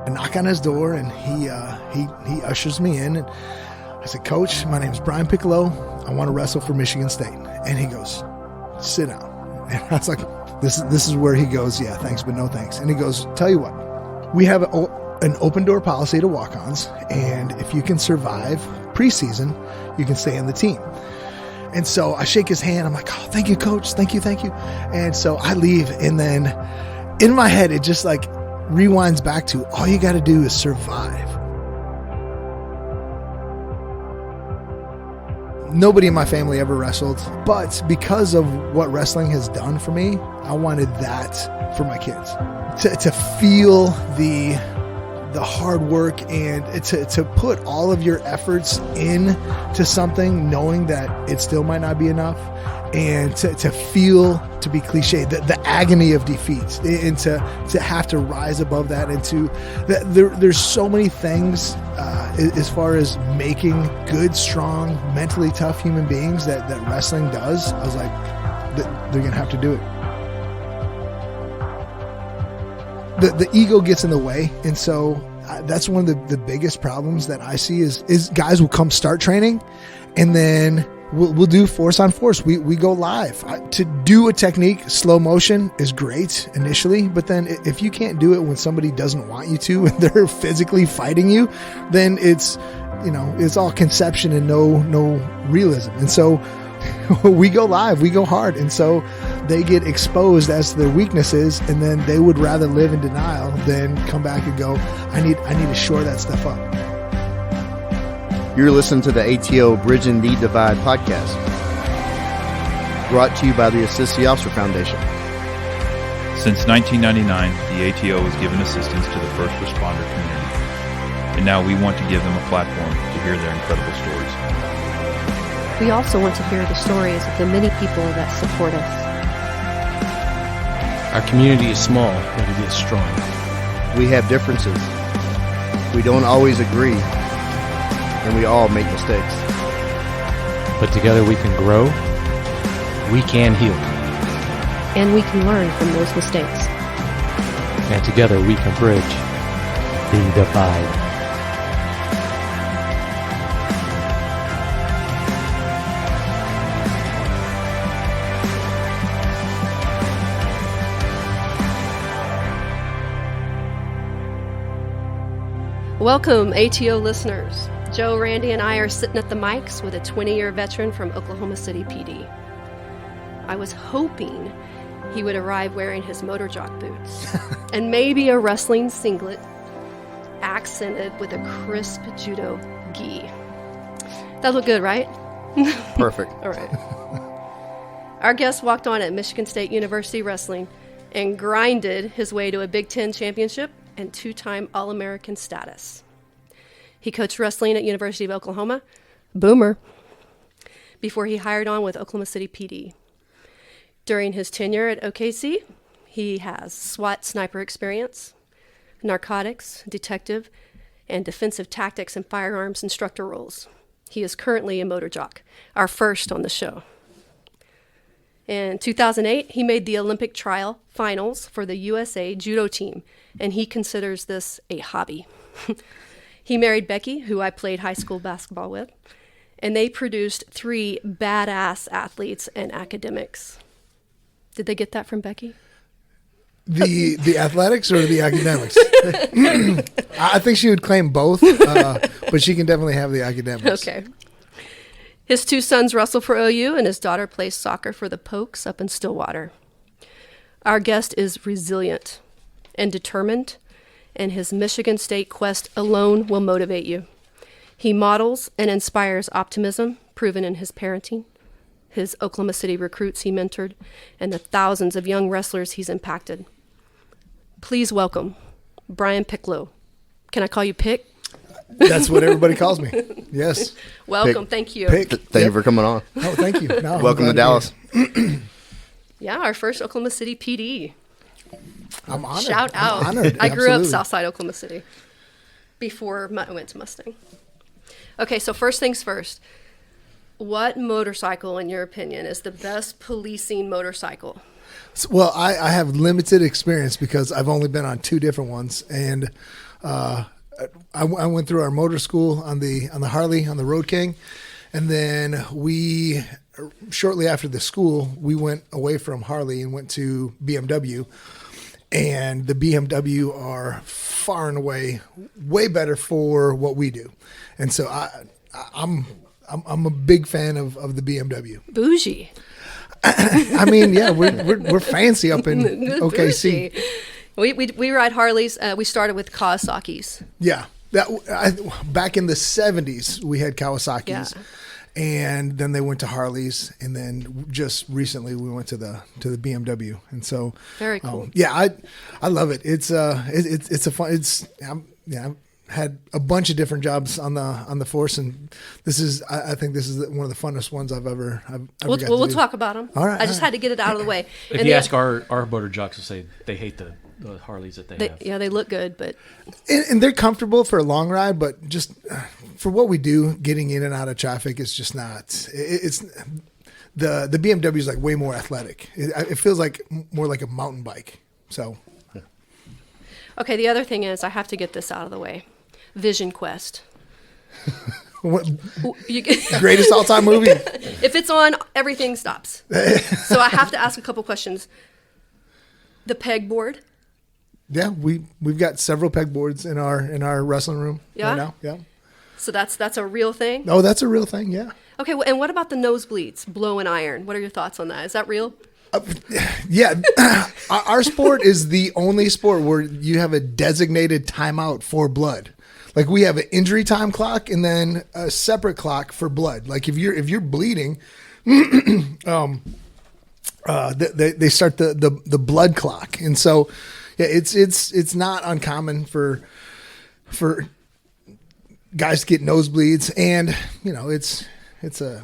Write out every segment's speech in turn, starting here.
I knock on his door, and he ushers me in. And I said, Coach, my name is Brian Picklo. I want to wrestle for Michigan State. And he goes, sit down. And I was like, this is where he goes, yeah, thanks, but no thanks. And he goes, tell you what, we have an open door policy to walk-ons, and if you can survive preseason, you can stay in the team. And so I shake his hand. I'm like, oh, thank you, Coach. Thank you. And so I leave, and then in my head, it just like rewinds back to all you got to do is survive. Nobody in my family ever wrestled, but because of what wrestling has done for me, I wanted that for my kids. To feel the hard work and to put all of your efforts into something, knowing that it still might not be enough, and to feel, to be cliche, the agony of defeat, and to have to rise above that, and there's so many things as far as making good, strong, mentally tough human beings that wrestling does. I was like, they're gonna have to do it. The ego gets in the way, and so that's one of the biggest problems that I see is guys will come start training, and then we'll do force on force. We go live. To do a technique, slow motion is great initially, but then if you can't do it when somebody doesn't want you to and they're physically fighting you, then it's all conception and no realism. And so we go live, we go hard, and so they get exposed as to their weaknesses, and then they would rather live in denial than come back and go, I need to shore that stuff up. You're listening to the ATO Bridging the Divide podcast, brought to you by the Assist the Officer Foundation. Since 1999, the ATO has given assistance to the first responder community, and now we want to give them a platform to hear their incredible stories. We also want to hear the stories of the many people that support us. Our community is small, but it is strong. We have differences. We don't always agree, and we all make mistakes. But together we can grow, we can heal, and we can learn from those mistakes. And together we can bridge the divide. Welcome, ATO listeners. Joe, Randy, and I are sitting at the mics with a 20-year veteran from Oklahoma City PD. I was hoping he would arrive wearing his Motor Jock boots and maybe a wrestling singlet accented with a crisp judo gi. That looked good, right? Perfect. All right. Our guest walked on at Michigan State University Wrestling and grinded his way to a Big Ten championship and 2-time All-American status. He coached wrestling at University of Oklahoma, Boomer, before he hired on with Oklahoma City PD. During his tenure at OKC, he has SWAT sniper experience, narcotics detective, and defensive tactics and firearms instructor roles. He is currently a Motor Jock, our first on the show. In 2008, he made the Olympic trial finals for the USA Judo team, and he considers this a hobby. He married Becky, who I played high school basketball with, and they produced 3 badass athletes and academics. Did they get that from Becky? The athletics or the academics? I think she would claim both, but she can definitely have the academics. Okay. His 2 sons wrestle for OU, and his daughter plays soccer for the Pokes up in Stillwater. Our guest is resilient and determined, and his Michigan State quest alone will motivate you. He models and inspires optimism, proven in his parenting, his Oklahoma City recruits he mentored, and the thousands of young wrestlers he's impacted. Please welcome Brian Picklo. Can I call you Pick? That's what everybody calls me. Yes. Welcome. Pick. Thank you. Pick. Thank you for coming on. Oh, thank you. No, Welcome to Dallas. Yeah, our first Oklahoma City PD. I'm honored. Shout out. I'm honored. I grew up Absolutely. Southside Oklahoma City before I went to Mustang. Okay, so first things first. What motorcycle, in your opinion, is the best policing motorcycle? Well, I have limited experience because I've only been on 2 different ones, and I went through our motor school on the Harley, on the Road King. And then shortly after the school, we went away from Harley and went to BMW. And the BMW are far and away way better for what we do. And so I'm a big fan of the BMW. Bougie. I mean, yeah, we're fancy up in OKC. We ride Harleys. We started with Kawasaki's. Yeah, back in the 70s we had Kawasaki's, and then they went to Harleys, and then just recently we went to the BMW, and so very cool. Yeah, I love it. It's a fun. I've had a bunch of different jobs on the force, and I think this is one of the funnest ones I've ever We'll talk about them. All right, I just had to get it out of the way. If you ask our motor jocks, will say they hate the Harleys that they have. Yeah, they look good, but and they're comfortable for a long ride, but just for what we do, getting in and out of traffic is just not. It's the BMW is like way more athletic. It feels like more like a mountain bike. So, okay. The other thing is, I have to get this out of the way. Vision Quest. Greatest all-time movie. If it's on, everything stops. So I have to ask a couple questions. The pegboard. Yeah, we've got several pegboards in our wrestling room right now. Yeah. So that's a real thing? Oh, that's a real thing, yeah. Okay, and what about the nosebleeds, blow and iron? What are your thoughts on that? Is that real? Yeah. Our sport is the only sport where you have a designated timeout for blood. Like we have an injury time clock and then a separate clock for blood. Like if you're bleeding, they start the blood clock. And so yeah, it's not uncommon for guys to get nosebleeds, and it's a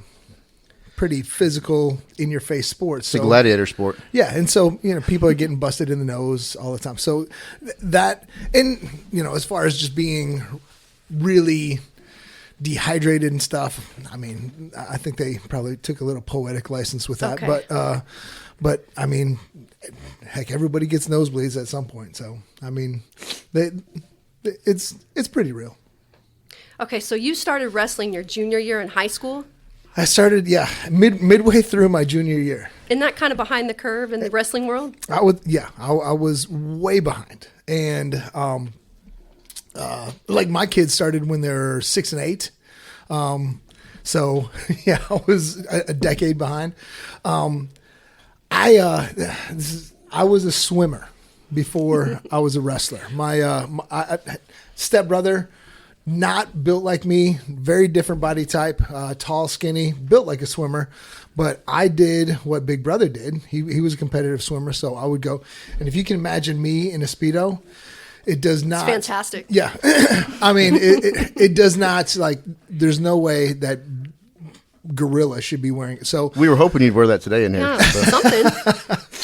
pretty physical, in your face sport. It's a gladiator sport. Yeah, and so people are getting busted in the nose all the time. So that, and as far as just being really dehydrated and stuff, I mean, I think they probably took a little poetic license with that. Okay. But I mean, heck, everybody gets nosebleeds at some point. So I mean, it's pretty real. Okay, so you started wrestling your junior year in high school? I started, midway through my junior year. Isn't that kind of behind the curve in the wrestling world? I was way behind. And like my kids started when they were 6 and 8. So yeah, I was a decade behind. I was a swimmer before I was a wrestler. My stepbrother, not built like me, very different body type, tall, skinny, built like a swimmer. But I did what Big Brother did. He was a competitive swimmer, so I would go. And if you can imagine me in a Speedo, it does not. It's fantastic. Yeah. I mean, it does not, like, there's no way that gorilla should be wearing it. So we were hoping you'd wear that today in here. Yeah, something.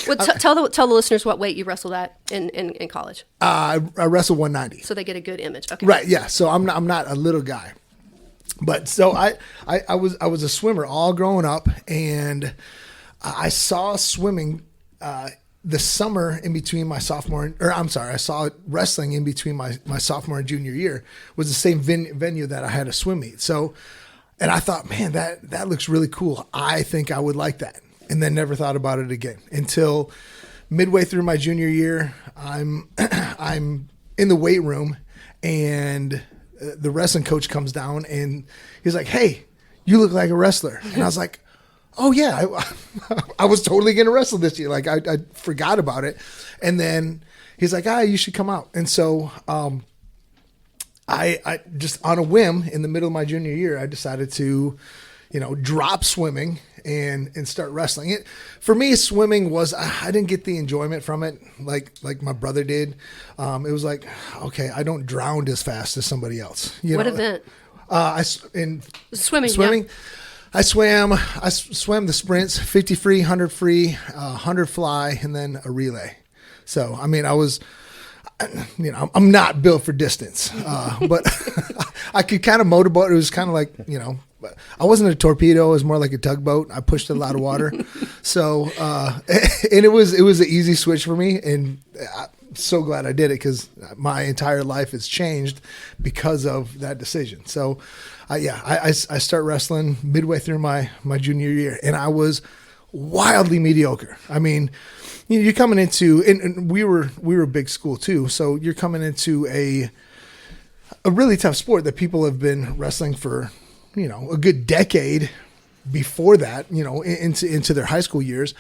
Well, tell the listeners what weight you wrestled at in college. I wrestled 190. So they get a good image. Okay. Right. Yeah. So I'm not a little guy, but so I was a swimmer all growing up, and I saw swimming the summer in between my sophomore, I saw wrestling in between my sophomore and junior year. Was the same venue that I had a swim meet. So, and I thought, man, that looks really cool. I think I would like that. And then never thought about it again until midway through my junior year. I'm in the weight room, and the wrestling coach comes down, and he's like, "Hey, you look like a wrestler." And I was like, "Oh yeah, I was totally gonna wrestle this year. Like I forgot about it." And then he's like, "You should come out." And so I just on a whim in the middle of my junior year, I decided to, drop swimming and start wrestling. It for me, swimming was, I didn't get the enjoyment from it like my brother did. It was like, okay, I don't drown as fast as somebody else. What event? Swimming. Yeah. I swam the sprints, 50 free, 100 free, 100 fly, and then a relay. So I mean, I was, I'm not built for distance, but I could kind of motorboat. It was kind of like, I wasn't a torpedo. It was more like a tugboat. I pushed a lot of water. So, and it was an easy switch for me. And so glad I did it because my entire life has changed because of that decision. So, I start wrestling midway through my junior year, and I was wildly mediocre. I mean, you're coming into, and we were a big school too, so you're coming into a really tough sport that people have been wrestling for, a good decade before that, into their high school years.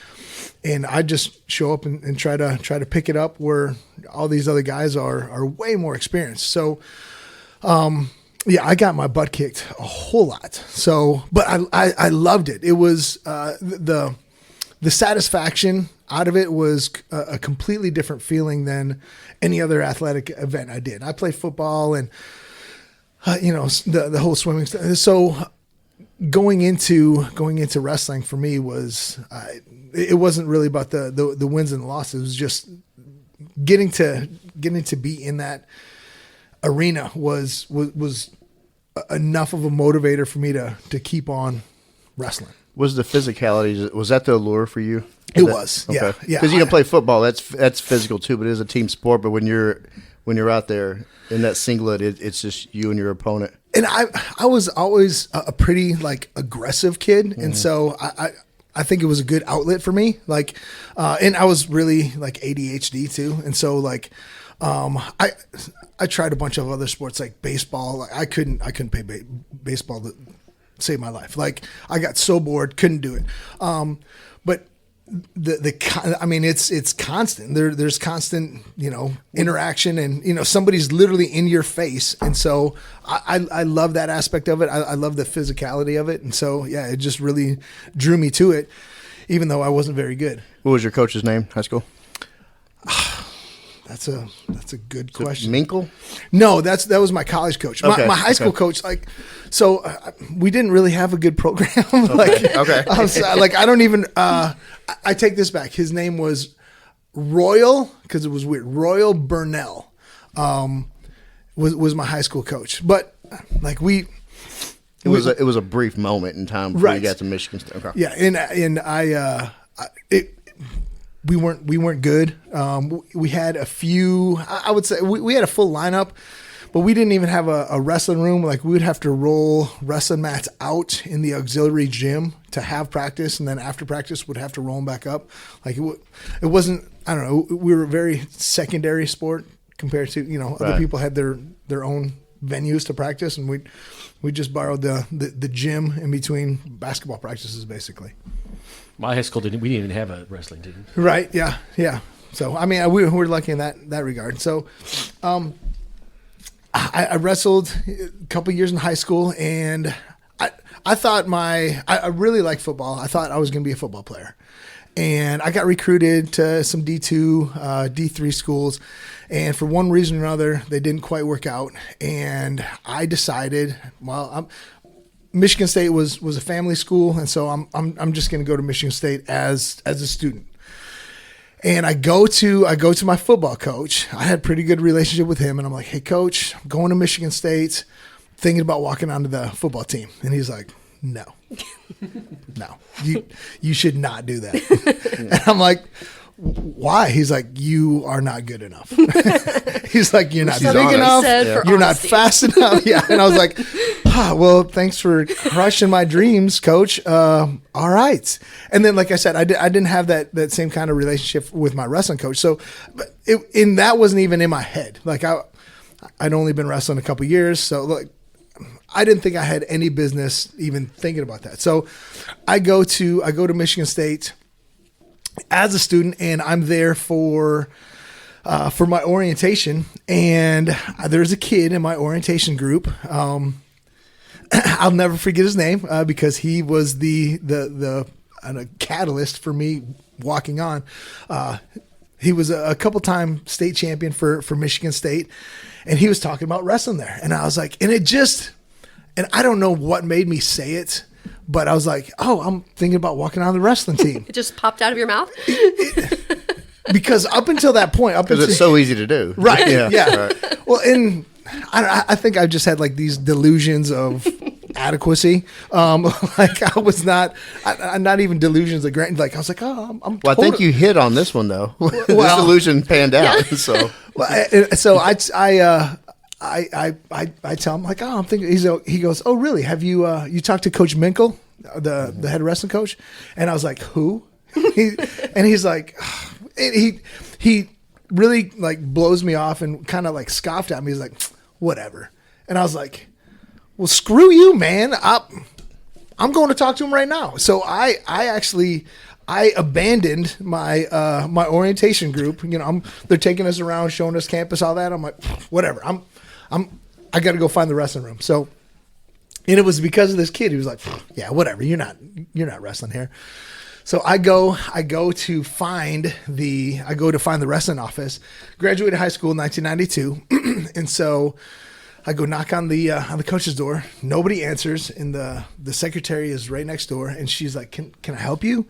And I just show up and try to pick it up where all these other guys are way more experienced. So, I got my butt kicked a whole lot. So, but I loved it. It was, the satisfaction out of it was a completely different feeling than any other athletic event I did. I played football and, the whole swimming stuff. So going into wrestling for me was, it wasn't really about the wins and the losses. It was just getting to be in that arena was enough of a motivator for me to keep on wrestling. Was the physicality, was that the allure for you? It was, yeah. Because you can play football, that's physical too, but it is a team sport. But when you're out there in that singlet, it's just you and your opponent. And I was always a pretty aggressive kid, and so I think it was a good outlet for me. And I was really ADHD too, and so I tried a bunch of other sports like baseball. I couldn't play baseball to save my life. I got so bored, couldn't do it. But it's constant. There's constant, interaction, and somebody's literally in your face, and so I love that aspect of it. I love the physicality of it, and so it just really drew me to it, even though I wasn't very good. What was your coach's name, high school? That's a good question. Minkle? No, that was my college coach. My high school coach, we didn't really have a good program. I don't even. I take this back. His name was Royal, because it was weird. Royal Burnell was my high school coach, but It was a brief moment in time before you got to Michigan State. Okay. Yeah, and we weren't good. We had a few. I would say we had a full lineup, but we didn't even have a wrestling room. We would have to roll wrestling mats out in the auxiliary gym to have practice, and then after practice would have to roll them back up. It wasn't. I don't know. We were a very secondary sport compared to other people had their own venues to practice, and we just borrowed the gym in between basketball practices, basically. My high school we didn't even have a wrestling team. Right. Yeah. So we were lucky in that regard. So, I wrestled a couple years in high school, and I thought I really liked football. I thought I was going to be a football player, and I got recruited to some D2, D3 schools, and for one reason or another, they didn't quite work out. And I decided, Michigan State was a family school, and so I'm just going to go to Michigan State as a student. And I go to my football coach. I had a pretty good relationship with him, and I'm like, "Hey, coach, I'm going to Michigan State, thinking about walking onto the football team." And he's like, "No, you should not do that." And I'm like, "Why?" He's like, "You are not good enough." He's like, "You're not big enough. You're not fast enough." Yeah. And I was like, well, thanks for crushing my dreams, coach. All right. And then, like I said, I didn't have that same kind of relationship with my wrestling coach. So, that wasn't even in my head. I'd only been wrestling a couple years. So I didn't think I had any business even thinking about that. So I go to Michigan State as a student, and I'm there for my orientation, and there's a kid in my orientation group. I'll never forget his name because he was the catalyst for me walking on. He was a couple-time state champion for Michigan State, and he was talking about wrestling there, and I was like, and I don't know what made me say it, but I was like, oh, I'm thinking about walking on the wrestling team. It just popped out of your mouth? Because up until that point... Because it's so easy to do. Right, yeah. Right. Well, and I think I just had these delusions of inadequacy. Like I was not even delusions of grandeur. Like I was like, oh, I'm. Well, I think you hit on this one though. This illusion panned out. So, I tell him like, oh, I'm thinking. He goes, oh, really? Have you you talked to Coach Minkle, the head wrestling coach? And I was like, who? He's like, he really like blows me off and kind of like scoffed at me. He's like, whatever. And I was like, well, screw you, man. I'm going to talk to him right now. So I abandoned my my orientation group. You know, they're taking us around, showing us campus, all that. I'm like, whatever. I got to go find the wrestling room. So, and it was because of this kid. He was like, yeah, whatever. You're not wrestling here. So I go to find the wrestling office. Graduated high school in 1992, and so I go knock on the coach's door. Nobody answers, and the secretary is right next door, and she's like, "Can I help you?"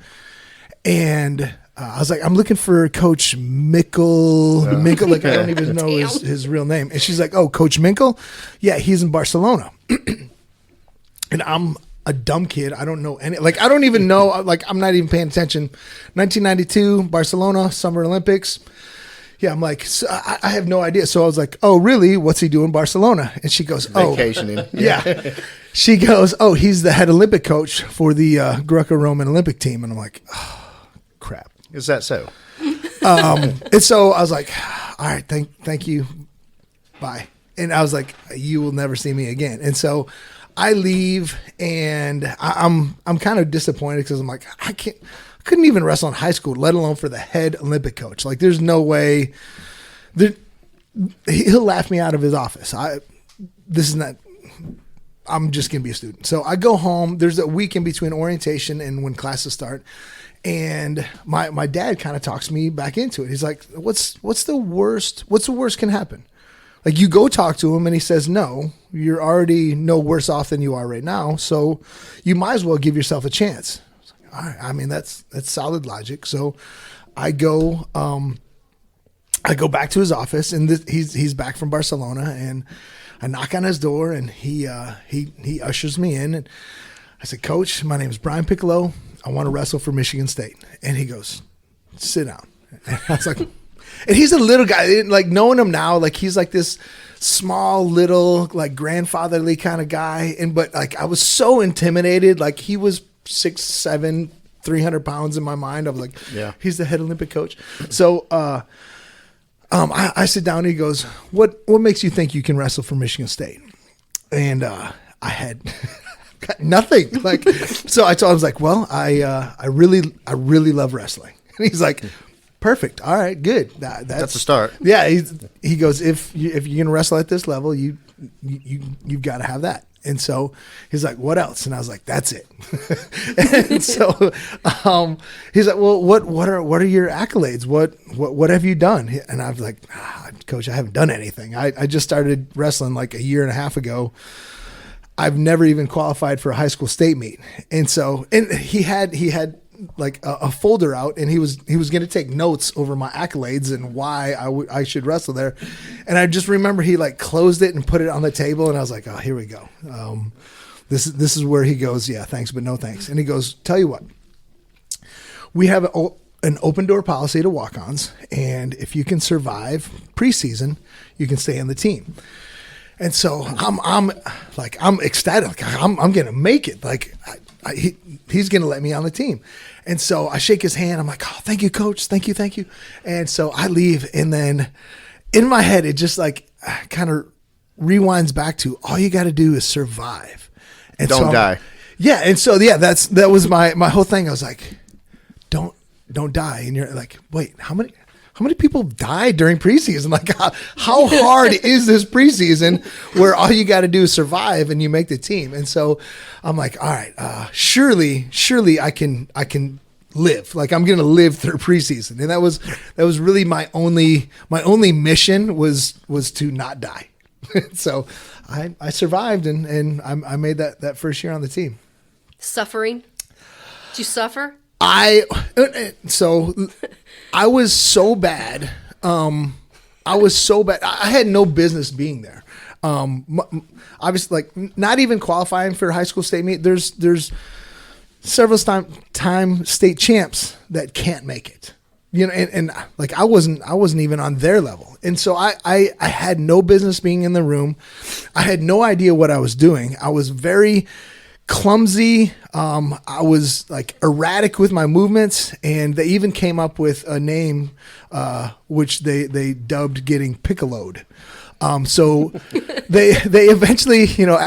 And I was like, "I'm looking for Coach Minkle." Minkle, like I don't even know his real name. And she's like, "Oh, Coach Minkle? Yeah, he's in Barcelona." And I'm a dumb kid. I don't know any. Like I don't even know. Like I'm not even paying attention. 1992 Barcelona Summer Olympics. Yeah, I'm like, so I have no idea. So I was like, oh, really? What's he doing in Barcelona? And she goes, oh. Vacationing. Yeah. She goes, oh, he's the head Olympic coach for the Greco-Roman Olympic team. And I'm like, oh, crap. Is that so? And so I was like, all right, thank you. Bye. And I was like, you will never see me again. And so I leave, and I'm kind of disappointed because I'm like, I couldn't even wrestle in high school, let alone for the head Olympic coach. Like, there's no way he'll laugh me out of his office. I'm just going to be a student. So I go home. There's a week in between orientation and when classes start. And my dad kind of talks me back into it. He's like, what's the worst can happen? Like, you go talk to him and he says, no, you're already no worse off than you are right now. So you might as well give yourself a chance. All right. I mean, that's solid logic. So I go back to his office, and he's back from Barcelona, and I knock on his door, and he ushers me in, and I said, Coach, my name is Brian Picklo. I want to wrestle for Michigan State. And he goes, sit down. And I was like, and he's a little guy, like knowing him now, like he's like this small little like grandfatherly kind of guy. But like I was so intimidated. Like he was 6'7", 300 pounds in my mind. I was like, yeah, he's the head Olympic coach. So I sit down and he goes, what makes you think you can wrestle for Michigan State? And I had got nothing. Like, so I told him, I was like, well, I really love wrestling. And he's like, perfect. All right, good. That's a start. Yeah. He goes, if you're going to wrestle at this level, you've got to have that. And so he's like, what else? And I was like, that's it. And so he's like, well, what are your accolades? What have you done? And I was like, Coach, I haven't done anything. I just started wrestling like a year and a half ago. I've never even qualified for a high school state meet. And so, and he had like a folder out, and he was going to take notes over my accolades and why I should wrestle there. And I just remember he like closed it and put it on the table, and I was like, oh, here we go. This is where he goes, yeah, thanks, but no thanks. And he goes, tell you what, we have an open door policy to walk-ons, and if you can survive preseason, you can stay on the team. And so I'm ecstatic. Like, I'm going to make it. Like he's going to let me on the team. And so I shake his hand. I'm like, oh, thank you, Coach. Thank you. And so I leave. And then in my head, it just like kind of rewinds back to all you got to do is survive. And don't die. Yeah. And so, yeah, that was my whole thing. I was like, don't die. And you're like, wait, how many people died during preseason? Like, how hard is this preseason where all you got to do is survive and you make the team? And so I'm like, all right, surely I can live. Like, I'm going to live through preseason. And that was really my only mission was to not die. So I survived and I made that first year on the team. Suffering? Did you suffer? I was so bad. I had no business being there. Obviously, like not even qualifying for high school state meet. There's several time state champs that can't make it. You know, and like I wasn't even on their level. And so I had no business being in the room. I had no idea what I was doing. I was very clumsy. I was like erratic with my movements, and they even came up with a name, which they dubbed getting piccoloed. So they eventually, you know,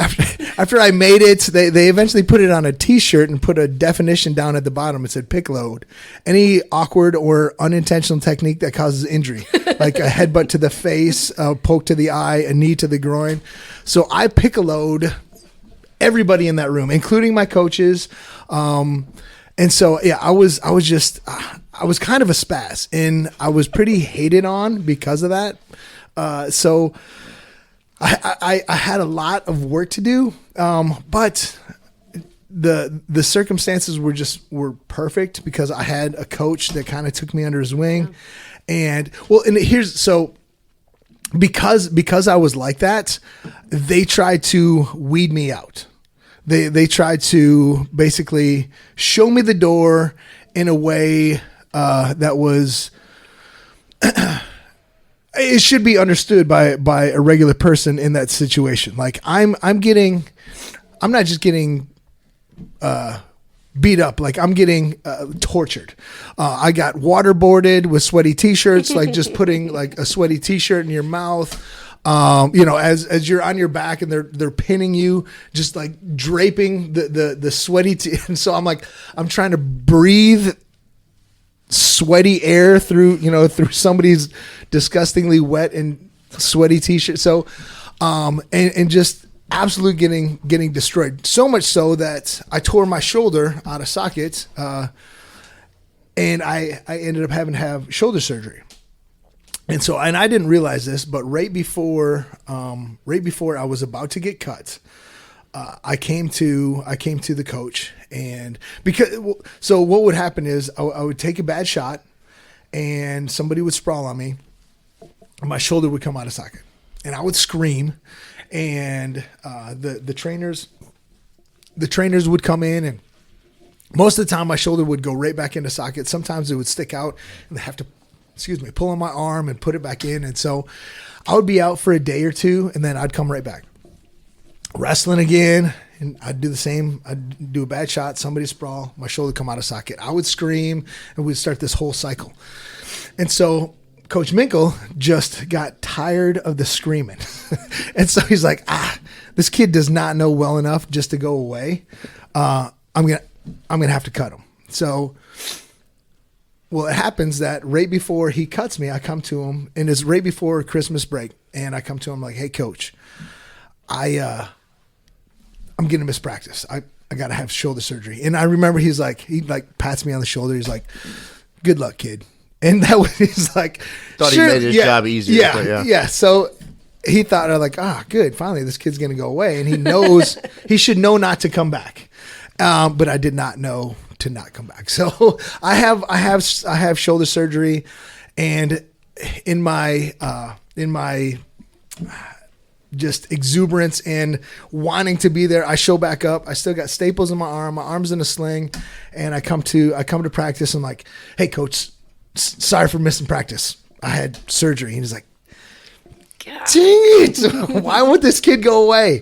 after I made it, they eventually put it on a t-shirt and put a definition down at the bottom. It said piccoloed. Any awkward or unintentional technique that causes injury, like a headbutt to the face, a poke to the eye, a knee to the groin. So I piccoloed everybody in that room, including my coaches. And so, yeah, I was kind of a spaz, and I was pretty hated on because of that. So I had a lot of work to do, but the circumstances were perfect because I had a coach that kind of took me under his wing. And because I was like that, they tried to weed me out. They tried to basically show me the door in a way that was it should be understood by a regular person in that situation. Like I'm not just getting beat up, like I'm getting tortured. I got waterboarded with sweaty t-shirts, like just putting like a sweaty t-shirt in your mouth. You know, as you're on your back and they're pinning you, just like draping the sweaty and so I'm trying to breathe sweaty air through somebody's disgustingly wet and sweaty t-shirt. So and just absolutely getting destroyed, so much so that I tore my shoulder out of socket, and I ended up having to have shoulder surgery. And so, and I didn't realize this, but right before I was about to get cut, I came to the coach, and so what would happen is I would take a bad shot, and somebody would sprawl on me, and my shoulder would come out of socket, and I would scream, and the trainers would come in, and most of the time my shoulder would go right back into socket. Sometimes it would stick out, and they have to pull on my arm and put it back in. And so I would be out for a day or two, and then I'd come right back. Wrestling again, and I'd do the same. I'd do a bad shot, somebody sprawl, my shoulder come out of socket. I would scream, and we'd start this whole cycle. And so Coach Minkle just got tired of the screaming. And so he's like, this kid does not know well enough just to go away. I'm gonna have to cut him. So well, it happens that right before he cuts me, I come to him, and it's right before Christmas break, and I come to him like, "Hey, coach, I'm gonna miss practice. I gotta have shoulder surgery." And I remember he pats me on the shoulder. He's like, "Good luck, kid." And that was, he's like, thought sure, he made his job easier. Yeah. So he thought, like, good, finally this kid's gonna go away, and he knows he should know not to come back. But I did not know to not come back. So I have shoulder surgery, and in my just exuberance and wanting to be there, I show back up. I still got staples in my arm. My arm's in a sling, and I come to practice. I'm like, "Hey, coach, sorry for missing practice. I had surgery." And he's like, "Dang it! Why would this kid go away?"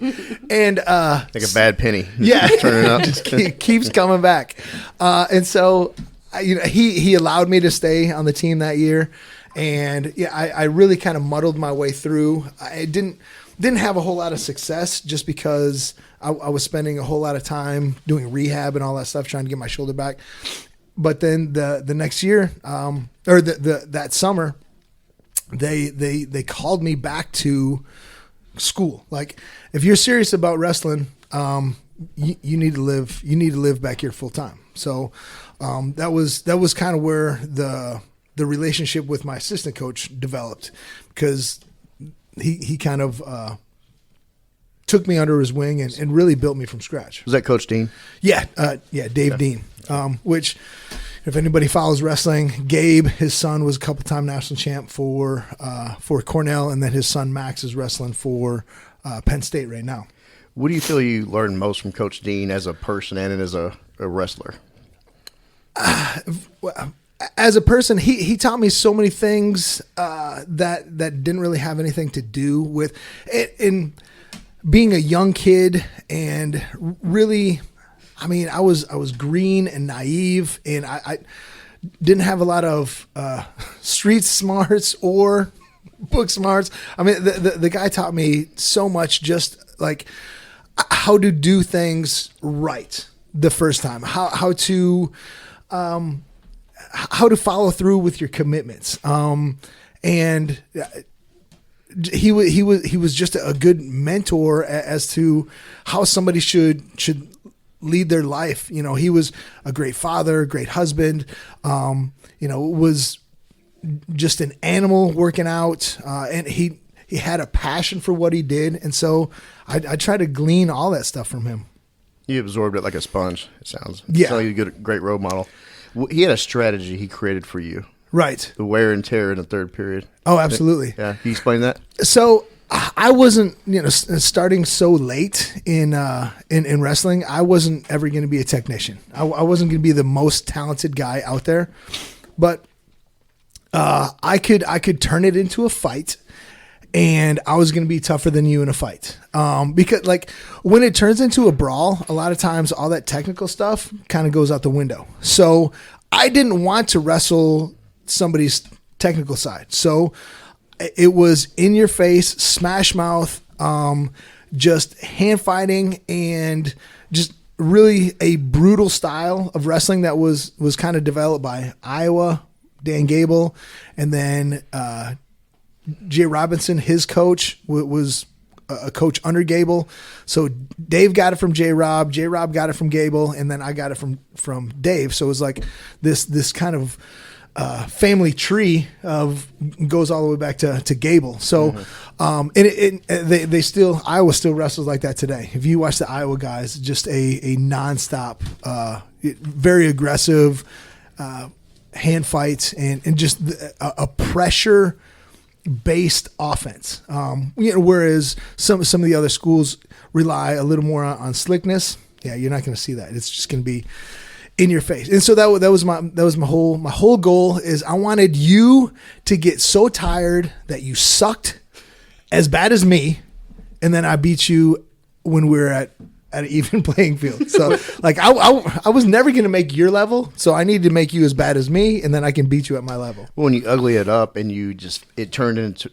And like a bad penny. Yeah, turning up. Just keeps coming back. And so, he allowed me to stay on the team that year, and I really kind of muddled my way through. I didn't have a whole lot of success just because I was spending a whole lot of time doing rehab and all that stuff, trying to get my shoulder back. But then the next year, or that summer, they called me back to school. Like, if you're serious about wrestling, you need to live back here full time. So that was kind of where the relationship with my assistant coach developed, because he kind of took me under his wing and really built me from scratch. Was that Coach Dean? Yeah, Dave Dean. Which, if anybody follows wrestling, Gabe, his son, was a couple-time national champ for Cornell, and then his son Max is wrestling for Penn State right now. What do you feel you learned most from Coach Dean as a person and as a wrestler? As a person, he taught me so many things that didn't really have anything to do with it. In being a young kid, and really, I mean, I was green and naive, and I didn't have a lot of street smarts or book smarts. I mean, the guy taught me so much, just like how to do things right the first time, how to follow through with your commitments. And he was just a good mentor as to how somebody should lead their life. You know, he was a great father, great husband, was just an animal working out. And he had a passion for what he did. And so I try to glean all that stuff from him. You absorbed it like a sponge, it sounds. Yeah. So you're a great role model. He had a strategy he created for you. Right. The wear and tear in the third period. Oh, absolutely. Yeah. Can you explain that? So I wasn't, starting so late in wrestling, I wasn't ever going to be a technician. I wasn't going to be the most talented guy out there, but I could turn it into a fight. And I was going to be tougher than you in a fight. Because like when it turns into a brawl, a lot of times all that technical stuff kind of goes out the window. So I didn't want to wrestle somebody's technical side. So it was in your face, smash mouth, just hand fighting, and just really a brutal style of wrestling that was kind of developed by Iowa, Dan Gable, and then, Jay Robinson, his coach, was a coach under Gable. So Dave got it from J Rob got it from Gable, and then I got it from Dave. So it was like this kind of family tree goes all the way back to Gable. So they still, Iowa still wrestles like that today. If you watch the Iowa guys, just a nonstop, very aggressive hand fights and just a pressure based offense. Whereas some of the other schools rely a little more on slickness. Yeah, you're not going to see that. It's just going to be in your face. And so that was my whole goal is I wanted you to get so tired that you sucked as bad as me, and then I beat you when we were at an even playing field. So like I was never going to make your level, so I needed to make you as bad as me, and then I can beat you at my level. Well, when you ugly it up and it turned into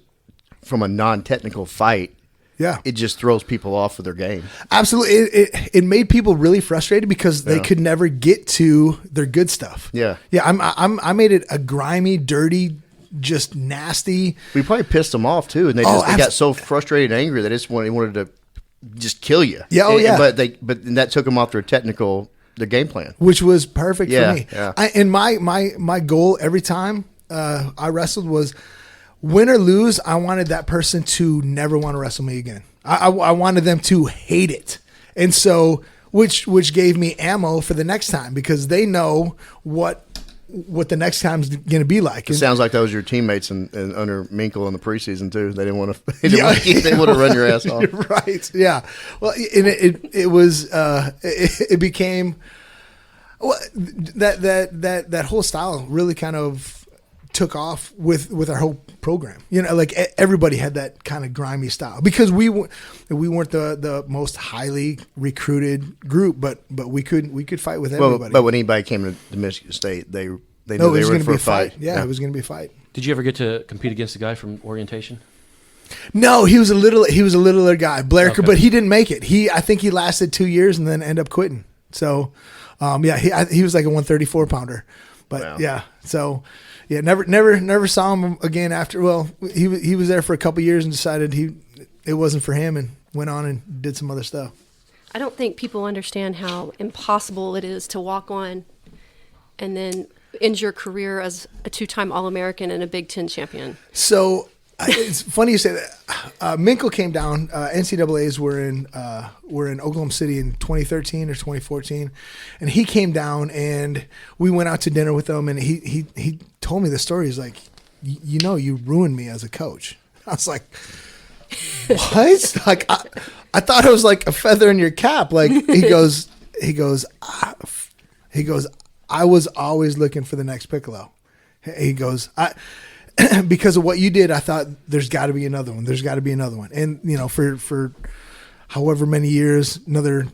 from a non-technical fight. Yeah, it just throws people off of their game. Absolutely, it made people really frustrated because they could never get to their good stuff. Yeah, I made it a grimy, dirty, just nasty. We probably pissed them off too, and they got so frustrated and angry that they wanted to just kill you. Yeah, but that took them off their game plan, which was perfect for me. Yeah. And my goal every time I wrestled was, win or lose, I wanted that person to never want to wrestle me again. I wanted them to hate it, and so which gave me ammo for the next time because they know what the next time's going to be like. It sounds like that was your teammates and under Minkle in the preseason too. They didn't want to. They would have run your ass off. Right? Yeah. Well, and it became that whole style really kind of took off with our whole program. Like everybody had that kind of grimy style because we weren't the most highly recruited group, but we could fight with everybody. But when anybody came to Michigan State, they knew they were in for a fight. Yeah, it was going to be a fight. Did you ever get to compete against a guy from orientation? No, he was a littler guy, Blair, okay. But he didn't make it. I think he lasted 2 years and then ended up quitting. So, he was like a 134 pounder, but wow. Yeah, so. Yeah, never saw him again after. Well, he was there for a couple years and decided it wasn't for him and went on and did some other stuff. I don't think people understand how impossible it is to walk on and then end your career as a 2-time All-American and a Big Ten champion. So it's funny you say that. Minkle came down. NCAAs were in Oklahoma City in 2013 or 2014, and he came down and we went out to dinner with him. And he told me the story. He's like, you ruined me as a coach. I was like, what? Like, I thought it was like a feather in your cap. Like, he goes, I was always looking for the next Picklo. He goes, because of what you did, I thought there's got to be another one. There's got to be another one. And, you know, for however many years, another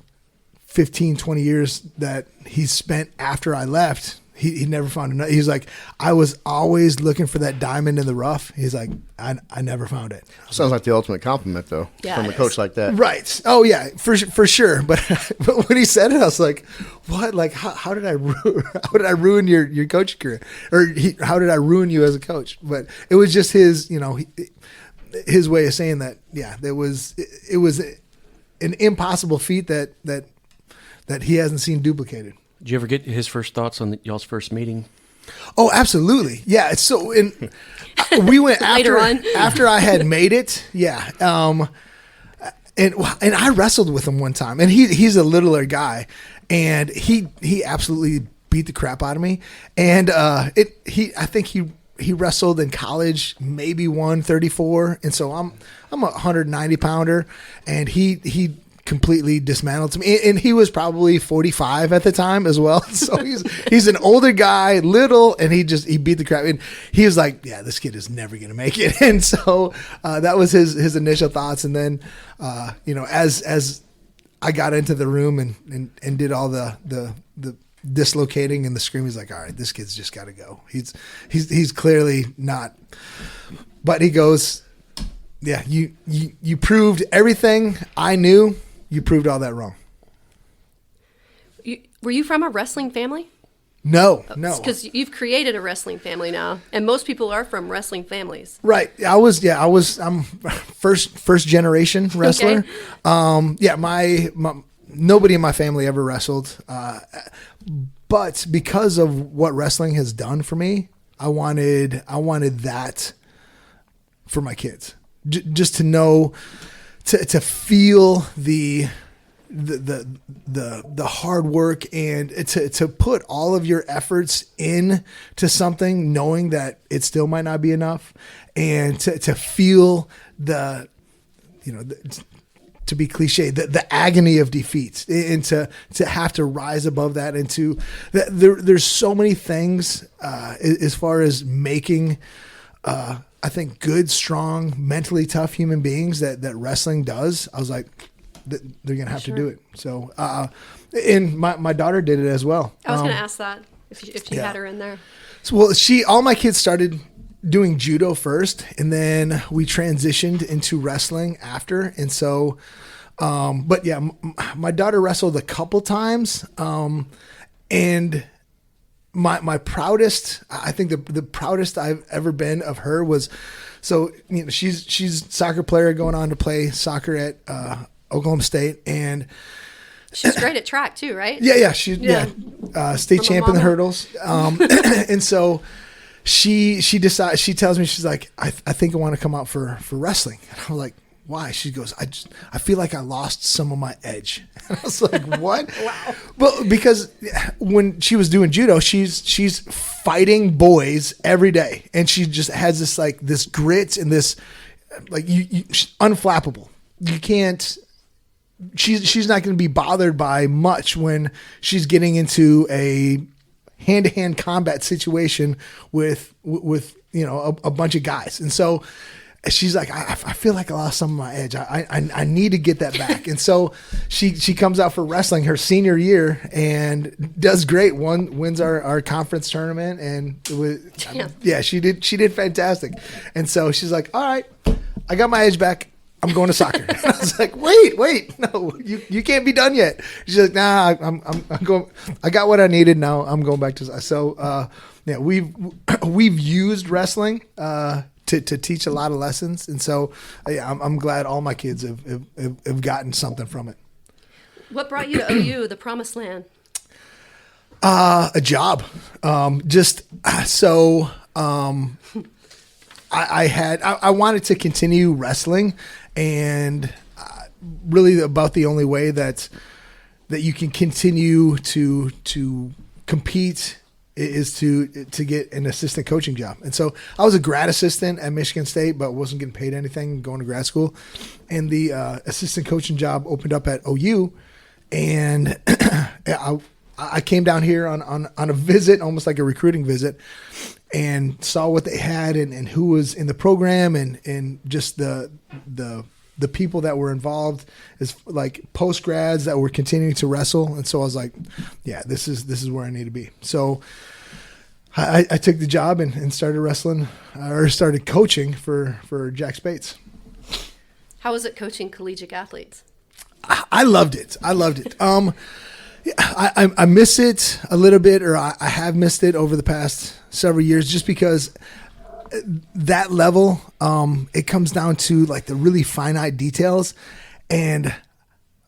15, 20 years that he spent after I left, he never found another. He's like, I was always looking for that diamond in the rough. He's like, I never found it. Sounds like the ultimate compliment, though, from a coach like that. Right. Oh, yeah, for sure. But when he said it, I was like, what? Like, how did I ruin your coaching career? Or how did I ruin you as a coach? But it was just his, you know, his way of saying that, yeah, it was an impossible feat that he hasn't seen duplicated. Did you ever get his first thoughts on y'all's first meeting? Oh, absolutely. Yeah. So we went after I had made it. Yeah. And I wrestled with him one time, and he's a littler guy, and he absolutely beat the crap out of me. And I think he wrestled in college, maybe 134. And so I'm a 190 pounder, and he completely dismantled me, and he was probably 45 at the time as well. So he's an older guy, little, and he beat the crap. And he was like, "Yeah, this kid is never gonna make it." And so that was his initial thoughts. And then, you know, as I got into the room and did all the dislocating and the scream, he's like, "All right, this kid's just got to go. He's clearly not." But he goes, "Yeah, you proved everything I knew. You proved all that wrong." Were you from a wrestling family? No. Because you've created a wrestling family now, and most people are from wrestling families. Right. I'm first generation wrestler. Okay. Yeah, my nobody in my family ever wrestled. But because of what wrestling has done for me, I wanted that for my kids. Just to know, to feel the hard work, and to put all of your efforts in to something, knowing that it still might not be enough, and to feel the, you know, to be cliche, the agony of defeat, and to have to rise above that, and there's so many things as far as making I think good, strong, mentally tough human beings that wrestling does. I was like, they're going to have to do it. So, and my daughter did it as well. I was going to ask that if you had her in there. So, well, all my kids started doing judo first, and then we transitioned into wrestling after. And so, but yeah, my daughter wrestled a couple times, and my proudest, I think the proudest I've ever been of her was, so, you know, she's a soccer player going on to play soccer at Oklahoma State, and she's great at track too, right? Yeah, state champion in the hurdles. And so she decides, she tells me, she's like, I think I want to come out for wrestling. And I was like, why? She goes, I feel like I lost some of my edge. And I was like, what? Wow. Well, because when she was doing judo, she's fighting boys every day, and she just has this grit and this, like, unflappable. You can't. She's not going to be bothered by much when she's getting into a hand-to-hand combat situation with you know, a bunch of guys. And so she's like, I feel like I lost some of my edge. I need to get that back. And so she comes out for wrestling her senior year and does great. Wins our conference tournament, and it was, she did fantastic. And so she's like, all right, I got my edge back. I'm going to soccer. And I was like, wait, no, you can't be done yet. She's like, nah, I'm going. I got what I needed. Now I'm going back to. So yeah, we've used wrestling to teach a lot of lessons, and so yeah, I'm glad all my kids have gotten something from it. What brought you to OU, the promised land? A job. I wanted to continue wrestling, and really about the only way that you can continue to compete is to get an assistant coaching job. And so I was a grad assistant at Michigan State, but wasn't getting paid anything going to grad school. And the assistant coaching job opened up at OU, and I came down here on a visit, almost like a recruiting visit, and saw what they had and who was in the program and just the people that were involved as like post grads that were continuing to wrestle. And so I was like, yeah, this is where I need to be. So I took the job and started wrestling or started coaching for Jack Spates. How was it coaching collegiate athletes? I loved it. I miss it a little bit, or I have missed it over the past several years, just because that level, it comes down to like the really finite details, and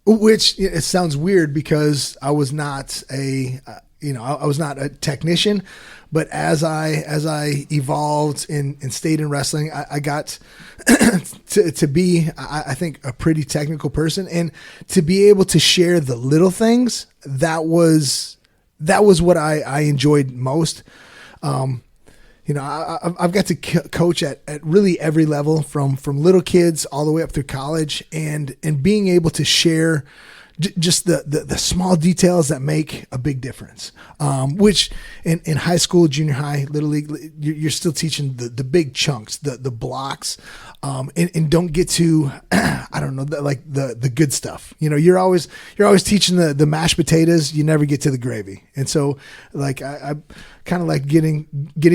which it sounds weird because I was not I was not a technician, but as I evolved and stayed in wrestling, I got to be, I think, a pretty technical person, and to be able to share the little things, that was what I enjoyed most. I've got to coach at really every level, from little kids all the way up through college, and being able to share just the small details that make a big difference. Which in high school, junior high, little league, you're still teaching the big chunks, the blocks, and don't get to the good stuff. You're always teaching the mashed potatoes. You never get to the gravy. And so like I kind of like getting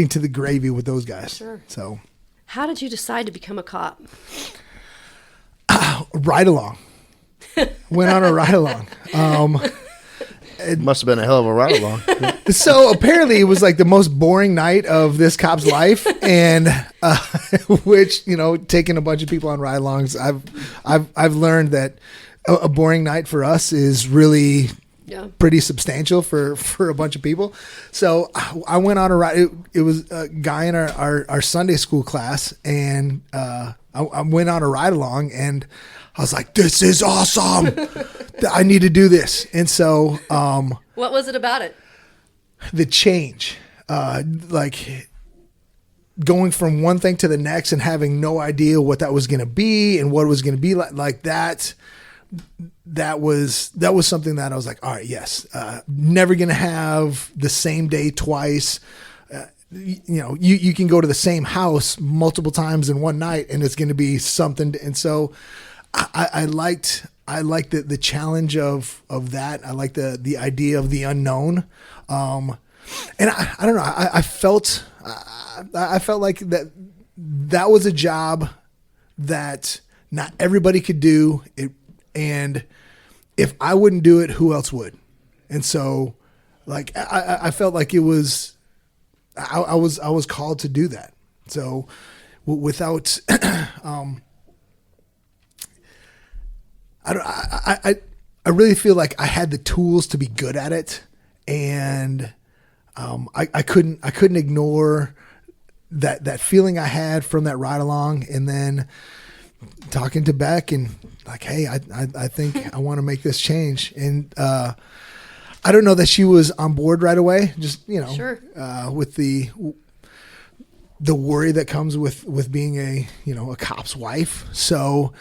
to the gravy with those guys. Sure. So how did you decide to become a cop? Ride along. Went on a ride along. It must have been a hell of a ride along. So apparently it was like the most boring night of this cop's life, and which taking a bunch of people on ride alongs, I've learned that a boring night for us is really pretty substantial for a bunch of people. So I went on a ride. It was a guy in our Sunday school class, and I went on a ride along, and I was like, this is awesome. I need to do this. And so what was it about it? The change, like going from one thing to the next and having no idea what that was going to be and what it was going to be like that. That was something that I was like, all right, yes, never going to have the same day twice. You can go to the same house multiple times in one night, and it's going to be something. And so I liked the challenge of that. I like the idea of the unknown. And I don't know. I felt like that was a job that not everybody could do it. And if I wouldn't do it, who else would? And so like, I felt like it was, I was called to do that. So without, I really feel like I had the tools to be good at it, and I couldn't ignore that feeling I had from that ride along, and then talking to Beck and like, hey, I think I want to make this change, and I don't know that she was on board right away. Just Sure. With the worry that comes with being a cop's wife. So.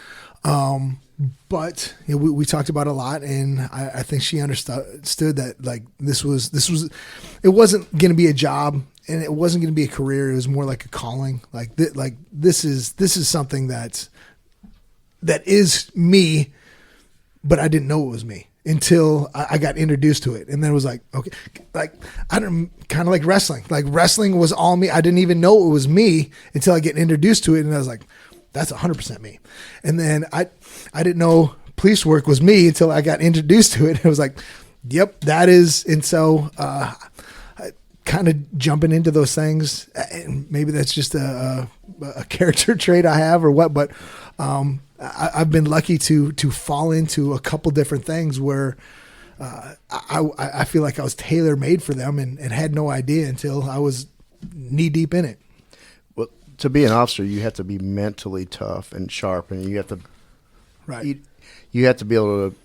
But we talked about it a lot, and I think she understood that like this was it wasn't going to be a job, and it wasn't going to be a career. It was more like a calling. Like this is something that is me, but I didn't know it was me until I got introduced to it, and then it was like, okay, like kind of like wrestling. Like wrestling was all me. I didn't even know it was me until I get introduced to it, and I was like, that's 100% me. And then I didn't know police work was me until I got introduced to it. It was like, yep, that is. And so kind of jumping into those things, and maybe that's just a character trait I have or what, but I've been lucky to fall into a couple different things where I feel like I was tailor made for them and had no idea until I was knee deep in it. To be an officer, you have to be mentally tough and sharp, and you have to, right. You have to be able to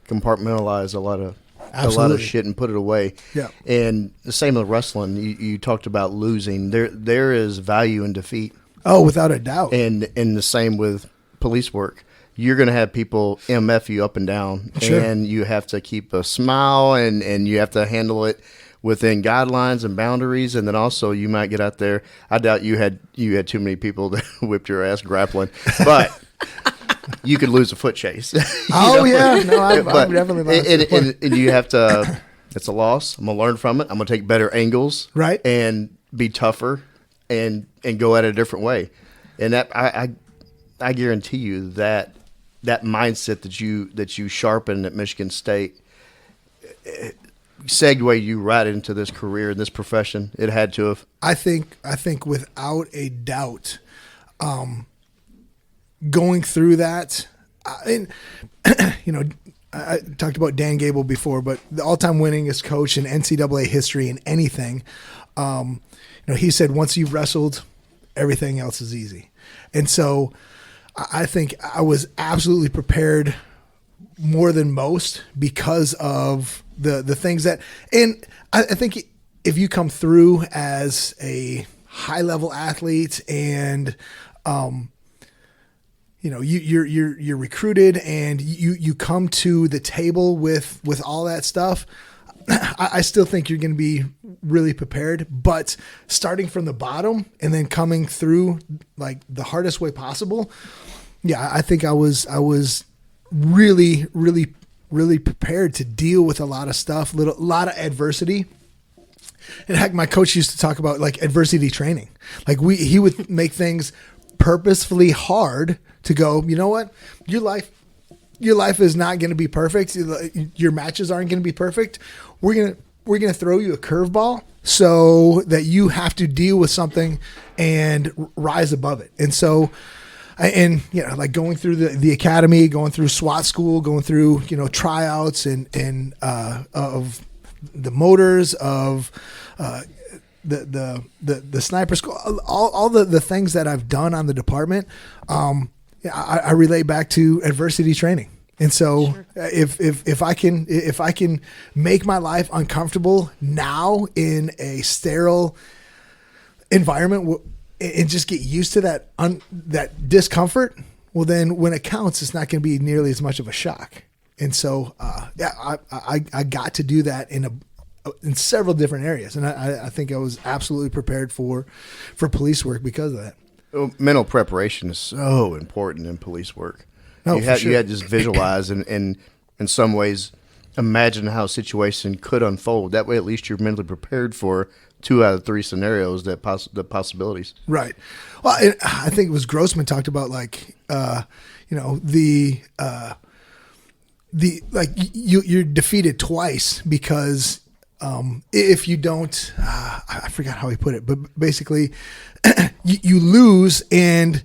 compartmentalize a lot of a lot of shit and put it away. Yeah. And the same with wrestling. You talked about losing. There is value in defeat. Oh, without a doubt. And the same with police work. You're going to have people MF you up and down, Sure. and you have to keep a smile, and you have to handle it within guidelines and boundaries. And then also you might get out there. I doubt you had too many people that whipped your ass grappling, but you could lose a foot chase. Yeah, no, I've definitely lost. And you have to. It's a loss. I'm gonna learn from it. I'm gonna take better angles, right, and be tougher, and go at it a different way. And that I guarantee you that mindset that you sharpened at Michigan State segue you right into this career, in this profession. It had to have. I think without a doubt, going through that, I talked about Dan Gable before, but the all-time winningest coach in NCAA history in anything, he said, once you've wrestled, everything else is easy. And so I think I was absolutely prepared more than most because of the things that, and I think if you come through as a high level athlete and, you're recruited and you come to the table with all that stuff, I still think you're going to be really prepared, but starting from the bottom and then coming through like the hardest way possible. Yeah, I think I was really, really, really prepared to deal with a lot of stuff, a lot of adversity. And heck, my coach used to talk about like adversity training. Like he would make things purposefully hard to go, you know what? Your life is not going to be perfect. Your matches aren't going to be perfect. We're going to throw you a curveball so that you have to deal with something and rise above it. And so, like going through the academy, going through SWAT school, going through, tryouts and of the motors, of the sniper school, all the things that I've done on the department. I relate back to adversity training. And so sure. if I can make my life uncomfortable now in a sterile environment and just get used to that discomfort, well, then when it counts, it's not going to be nearly as much of a shock. And so, I got to do that in several different areas. And I think I was absolutely prepared for police work because of that. Well, mental preparation is so important in police work. No, you had sure. to just visualize and in some ways imagine how a situation could unfold. That way, at least you're mentally prepared for 2 out of 3 scenarios, the possibilities. Right. Well, I think it was Grossman talked about you're defeated twice because if you don't, I forgot how he put it, but basically you lose and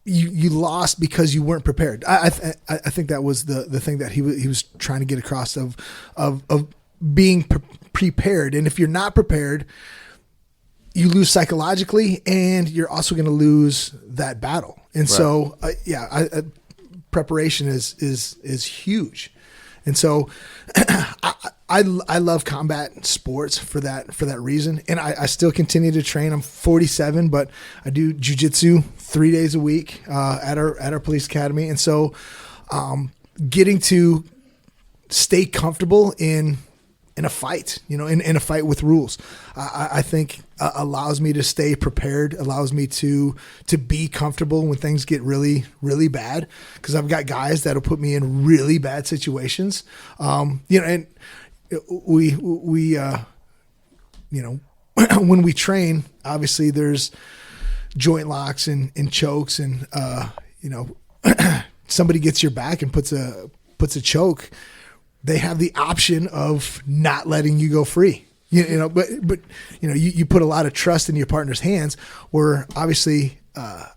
you lost because you weren't prepared. I think that was the thing that he was trying to get across of being prepared. And if you're not prepared, you lose psychologically, and you're also going to lose that battle. And right. So, preparation is huge. And so, I love combat sports for that reason. And I still continue to train. I'm 47, but I do jiu-jitsu 3 days a week at our police academy. And so, getting to stay comfortable in a fight, in a fight with rules, I think allows me to stay prepared, allows me to be comfortable when things get really, really bad. Cause I've got guys that'll put me in really bad situations. And we when we train, obviously there's joint locks and chokes and, somebody gets your back and puts a choke. They have the option of not letting you go free, but you put a lot of trust in your partner's hands, where obviously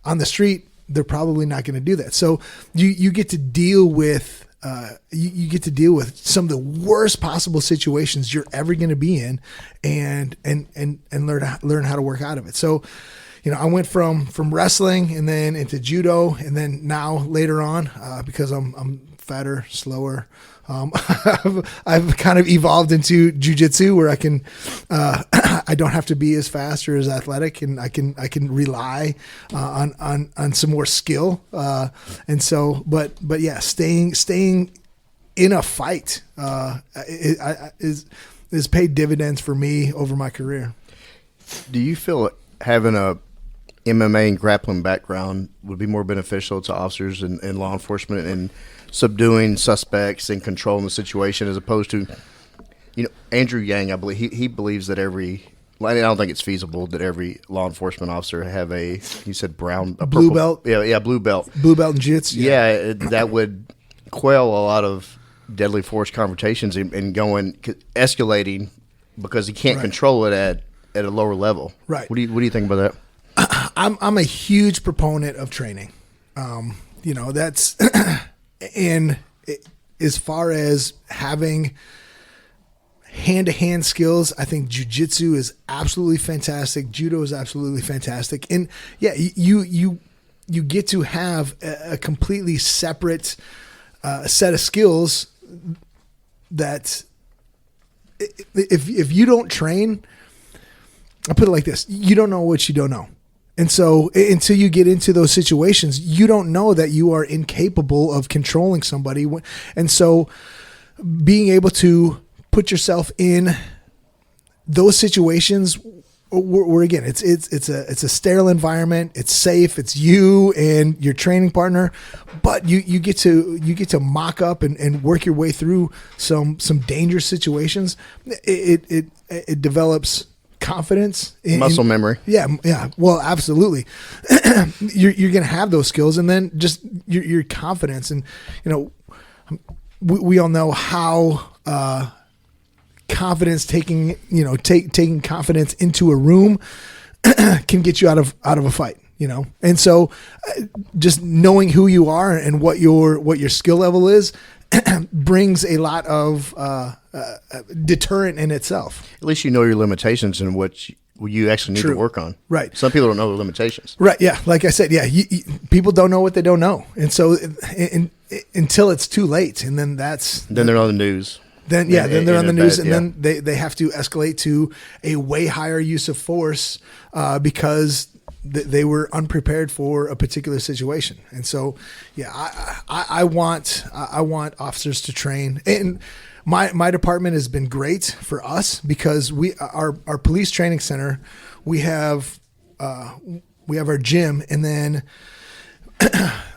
on the street, they're probably not going to do that. So you get to deal with, some of the worst possible situations you're ever going to be in and learn how to work out of it. So, I went from wrestling and then into judo, and then now later on, because I'm fatter, slower, I've kind of evolved into jujitsu where I can, I don't have to be as fast or as athletic, and I can rely on some more skill. And so, but yeah, staying in a fight is paid dividends for me over my career. Do you feel having a MMA and grappling background would be more beneficial to officers and law enforcement in subduing suspects and controlling the situation, as opposed to, Andrew Yang, I believe he believes that I don't think it's feasible that every law enforcement officer have a blue belt. Yeah, blue belt. Blue belt in jiu-jitsu. Yeah, that would quell a lot of deadly force confrontations and escalating because he can't control it at a lower level. Right. What do you think about that? I'm a huge proponent of training. That's and as far as having hand-to-hand skills, I think jiu-jitsu is absolutely fantastic. Judo is absolutely fantastic. And yeah, you get to have a completely separate set of skills that if you don't train, I'll put it like this, you don't know what you don't know. And so until you get into those situations, you don't know that you are incapable of controlling somebody. And so being able to put yourself in those situations where again, it's a sterile environment. It's safe. It's you and your training partner, but you get to mock up and work your way through some dangerous situations. It develops confidence, muscle memory. Yeah. Well, absolutely. You're going to have those skills, and then just your confidence, and we all know how confidence taking confidence into a room can get you out of a fight. And so just knowing who you are and what your skill level is brings a lot of deterrent in itself. At least you know your limitations and what you actually need to work on. Right. Some people don't know their limitations. Right. Yeah. Like I said, people don't know what they don't know. And so until it's too late, and then they're on the news. Then they're on the news, and then they have to escalate to a way higher use of force because they were unprepared for a particular situation. And so, yeah, I want officers to train, and my department has been great for us because our police training center, we have our gym, and then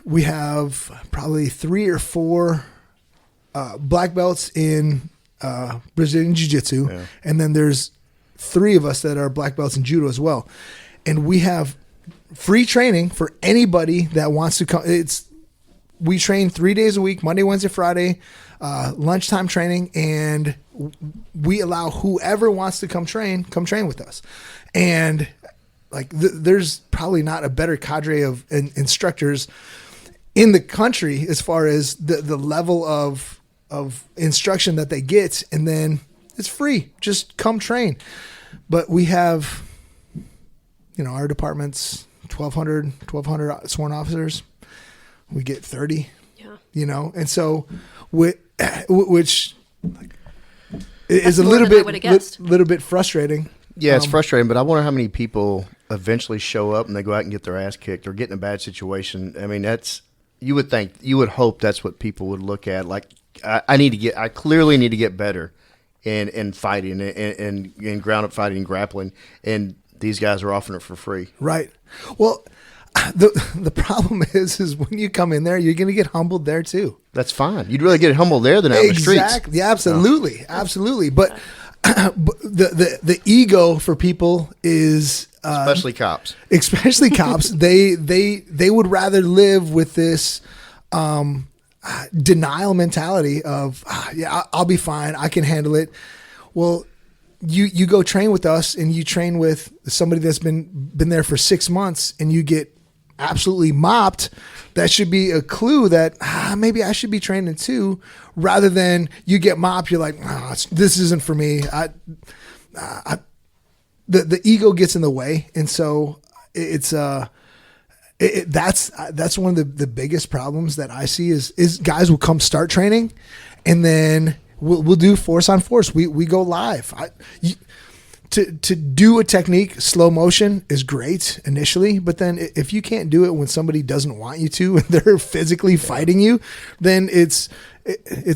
we have probably 3 or 4 black belts in Brazilian Jiu-Jitsu, and then there's 3 of us that are black belts in Judo as well. And we have free training for anybody that wants to come. We train 3 days a week, Monday, Wednesday, Friday, lunchtime training, and we allow whoever wants to come train with us. And there's probably not a better cadre of instructors in the country as far as the level of instruction that they get, and then it's free. Just come train. But we have, our department's 1,200 sworn officers. We get 30. Yeah. And so which is a little bit frustrating. Yeah, it's frustrating, but I wonder how many people eventually show up and they go out and get their ass kicked or get in a bad situation. I mean, you would hope that's what people would look at. Like, I clearly need to get better in fighting and in ground up fighting and grappling, and these guys are offering it for free. Right. Well, the problem is when you come in there, you're going to get humbled there too. That's fine. You'd rather get humbled there than out in the streets. Exactly. Yeah, absolutely. Absolutely. But the ego for people is especially cops. They would rather live with this denial mentality of I'll be fine, I can handle it. Well, you go train with us, and you train with somebody that's been there for 6 months, and you get absolutely mopped. That should be a clue that maybe I should be training too, rather than you get mopped, you're like, this isn't for me. The ego gets in the way, and so it's that's one of the biggest problems that I see is guys will come start training, and then we'll do force on force. We go live. To do a technique slow motion is great initially, but then if you can't do it when somebody doesn't want you to and they're physically fighting you, then it's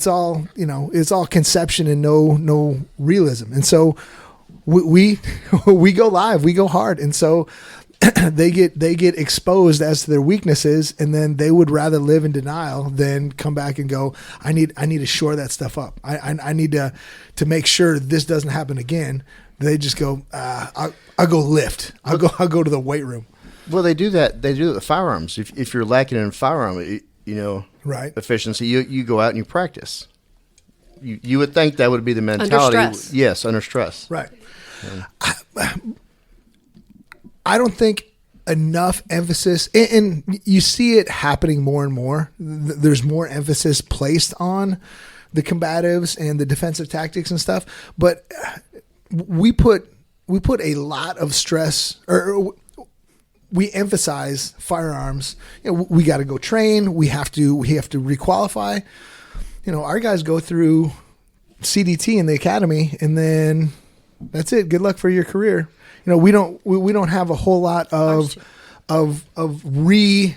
all, it's all conception and no realism. And so we go live, we go hard, and so they get exposed as to their weaknesses, and then they would rather live in denial than come back and go, I need to shore that stuff up. I need to make sure this doesn't happen again. They just go, I'll go lift. I'll go to the weight room. Well, they do that. They do it with firearms. If you're lacking in firearm, right, efficiency, you go out and you practice. You would think that would be the mentality. Under stress. Yes, under stress. Right. Yeah. I don't think enough emphasis, and you see it happening more and more. There's more emphasis placed on the combatives and the defensive tactics and stuff, but we put a lot of stress, or we emphasize firearms. We got to go train. We have to requalify. Our guys go through CDT in the academy, and then that's it. Good luck for your career. We don't have a whole lot of going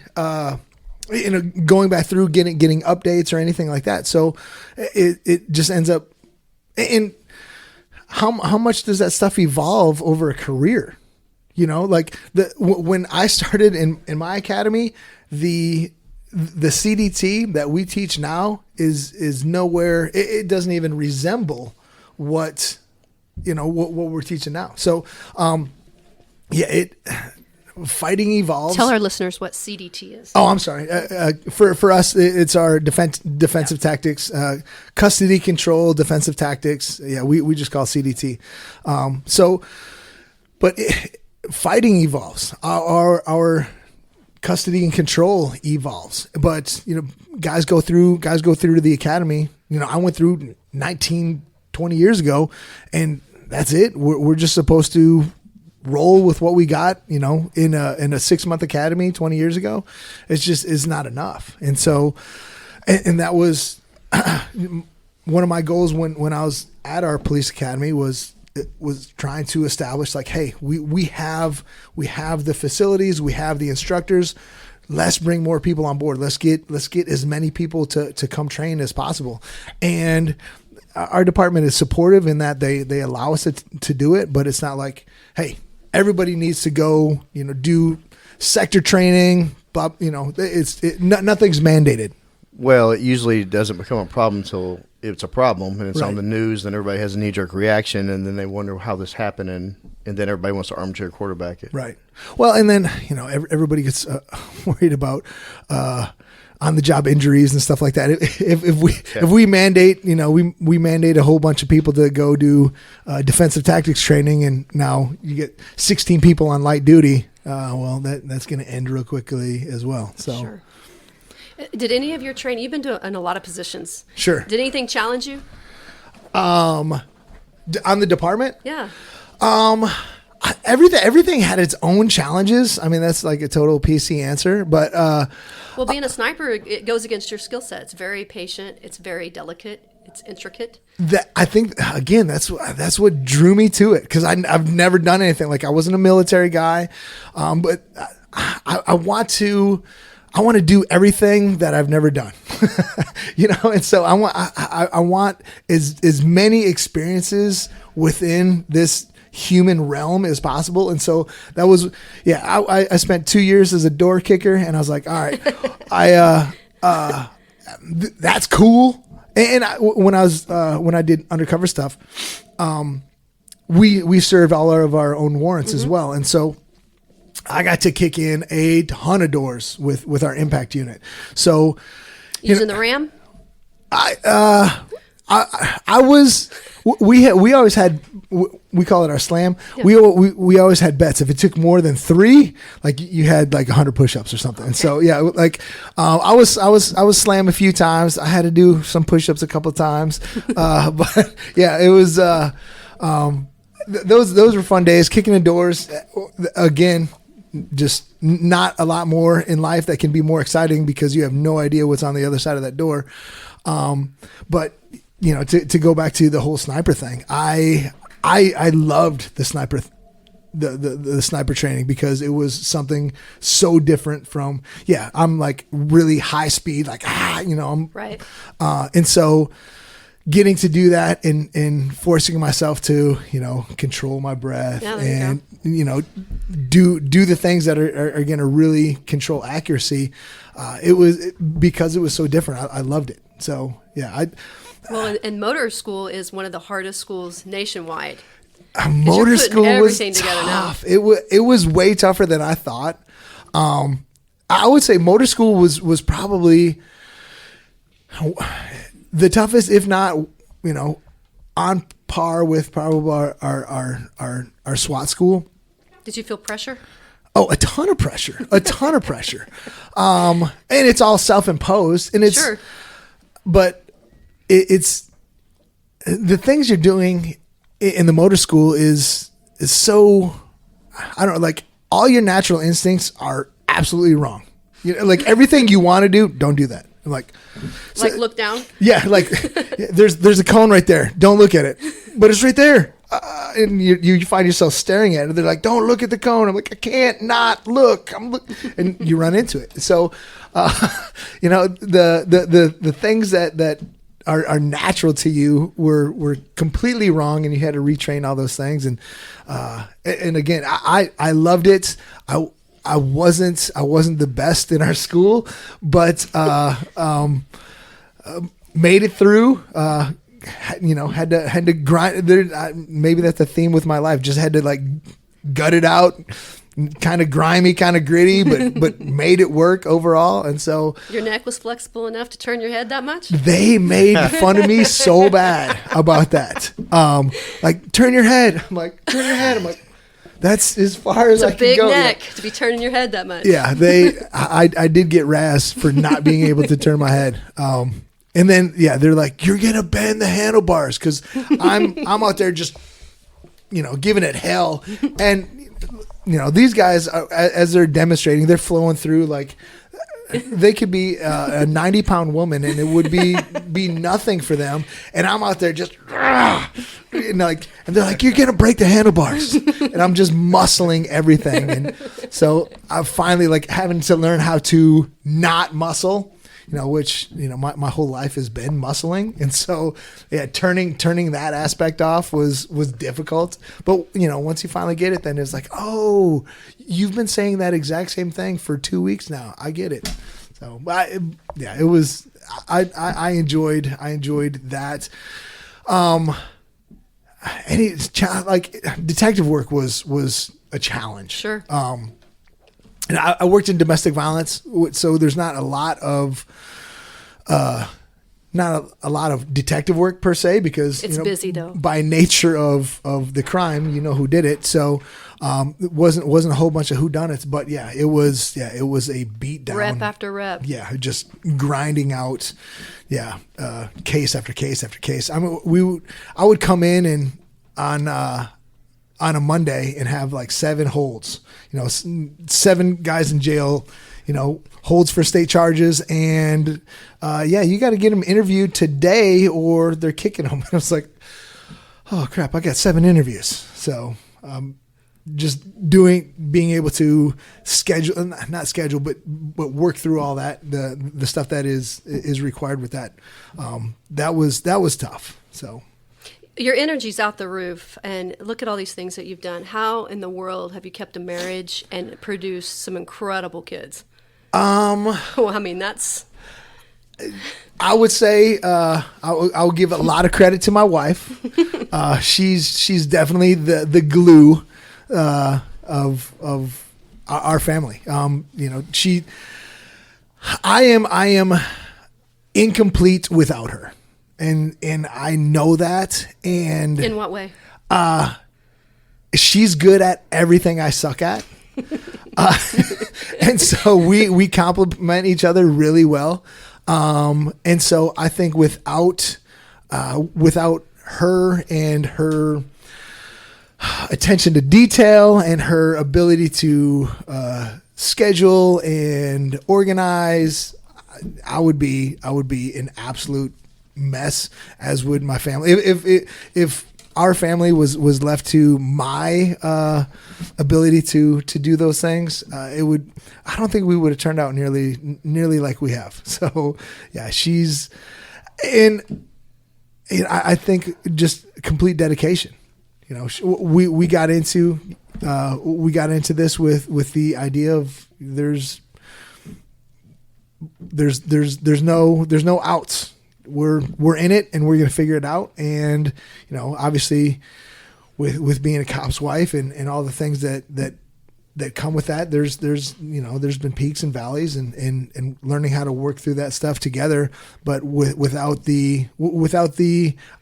back through getting updates or anything like that. So it just ends up. And how much does that stuff evolve over a career? When I started in my academy, the CDT that we teach now is nowhere. It doesn't even resemble what we're teaching now. So, fighting evolves. Tell our listeners what CDT is. Oh, I'm sorry. For us, it's our defensive tactics, custody control, defensive tactics. Yeah, we just call it CDT. Fighting evolves. Our custody and control evolves. But guys go through to the academy. I went through 19, 20 years ago, and that's it. We're just supposed to roll with what we got, in a 6-month academy 20 years ago. It's not enough. And so, and that was one of my goals when I was at our police academy was trying to establish, like, hey, we have the facilities, we have the instructors. Let's bring more people on board. Let's get as many people to come train as possible. And our department is supportive in that they allow us to do it, but it's not like, hey, everybody needs to go, do sector training, blah, nothing's mandated. Well, it usually doesn't become a problem until it's a problem and it's Right. on the news, and everybody has a knee-jerk reaction, and then they wonder how this happened, and then everybody wants to armchair quarterback it. Right. Well, and then, everybody gets worried about on-the-job injuries and stuff like that. If we mandate, we mandate a whole bunch of people to go do defensive tactics training, and now you get 16 people on light duty. Well, that's going to end real quickly as well. So. Sure. Did any of your training? You've been in a lot of positions. Sure. Did anything challenge you? On the department? Yeah. Everything had its own challenges. I mean, that's like a total PC answer, but Well, being a sniper, it goes against your skill set. It's very patient. It's very delicate. It's intricate. that I think again that's what drew me to it, because I've never done anything like I wasn't a military guy, but I want to do everything that I've never done, and so I want as many experiences within this human realm as possible. And so that was, I spent 2 years as a door kicker, and I was like, all right, that's cool. And when I did undercover stuff, we served all of our own warrants as well. And so I got to kick in a ton of doors with our impact unit. So Using the RAM? We always had, we call it our slam. Yeah. We always had bets. If it took more than 3, like you had like 100 push-ups or something. And so, like I was slam a few times. I had to do some push-ups a couple of times. But yeah, it was, those were fun days, kicking in doors. Again, just not a lot more in life that can be more exciting because you have no idea what's on the other side of that door. But you know, to go back to the whole sniper thing, I loved the sniper the sniper training because it was something so different from, I'm like really high speed, like, I'm right. And so getting to do that and forcing myself to, control my breath and, do the things that are going to really control accuracy. It was because it was so different. I loved it. So, and motor school is one of the hardest schools nationwide. Motor school was tough. It was way tougher than I thought. I would say motor school was probably the toughest, if not, on par with probably our SWAT school. Did you feel pressure? Oh, a ton of pressure. And it's all self-imposed, and it's, sure. But it's the things you're doing in the motor school is so, I don't know, like all your natural instincts are absolutely wrong. Like everything you want to do, don't do that. Like look down. Yeah. Like there's a cone right there. Don't look at it, but it's right there. And you find yourself staring at it. They're like, don't look at the cone. I'm like, I can't not look. And you run into it. So, the things that are natural to you were completely wrong, and you had to retrain all those things. And again, I loved it. I wasn't the best in our school, but made it through. Had to grind. Maybe that's the theme with my life. Just had to like gut it out. Kind of grimy, kind of gritty, but made it work overall. And so your neck was flexible enough to turn your head that much? They made fun of me so bad about that. Like, turn your head. I'm like, turn your head. I'm like, that's as far as I can go. It's a big neck to be turning your head that much. Yeah, I did get razzed for not being able to turn my head. And then they're like, you're gonna bend the handlebars because I'm out there just giving it hell. And these guys, as they're demonstrating, they're flowing through like they could be a 90-pound woman and it would be nothing for them. And I'm out there just, and they're like, you're going to break the handlebars. And I'm just muscling everything. And so I'm finally like having to learn how to not muscle. Which, my whole life has been muscling. And so, turning that aspect off was difficult. But, once you finally get it, then it's like, oh, you've been saying that exact same thing for 2 weeks now. I get it. So, it was, I enjoyed that. Detective work was a challenge. Sure. And I worked in domestic violence, so there's not a lot of detective work per se because it's busy though. By nature of the crime, who did it. So it wasn't a whole bunch of whodunits, but it was a beat down, rep after rep. Yeah, just grinding out, case after case after case. I mean, I would come in and on a Monday and have like 7 holds, 7 guys in jail, holds for state charges. And, you got to get them interviewed today or they're kicking them. And I was like, oh crap, I got 7 interviews. So, just being able to not schedule, but work through all that, the stuff that is required with that. That was tough. So. Your energy's out the roof, and look at all these things that you've done. How in the world have you kept a marriage and produced some incredible kids? Well, I mean, that's... I would say I'll give a lot of credit to my wife. She's definitely the glue of our family. I am incomplete without her. And I know that. And in what way? She's good at everything I suck at. And so we complement each other really well. And so I think without her and her attention to detail and her ability to schedule and organize, I would be an absolute mess, as would my family. If our family was left to my ability to do those things, I don't think we would have turned out nearly like we have. So yeah, she's I think just complete dedication. We got into this with the idea of there's no outs. We're in it, and we're going to figure it out. And obviously, with being a cop's wife and all the things that come with that, there's been peaks and valleys, and learning how to work through that stuff together, but without the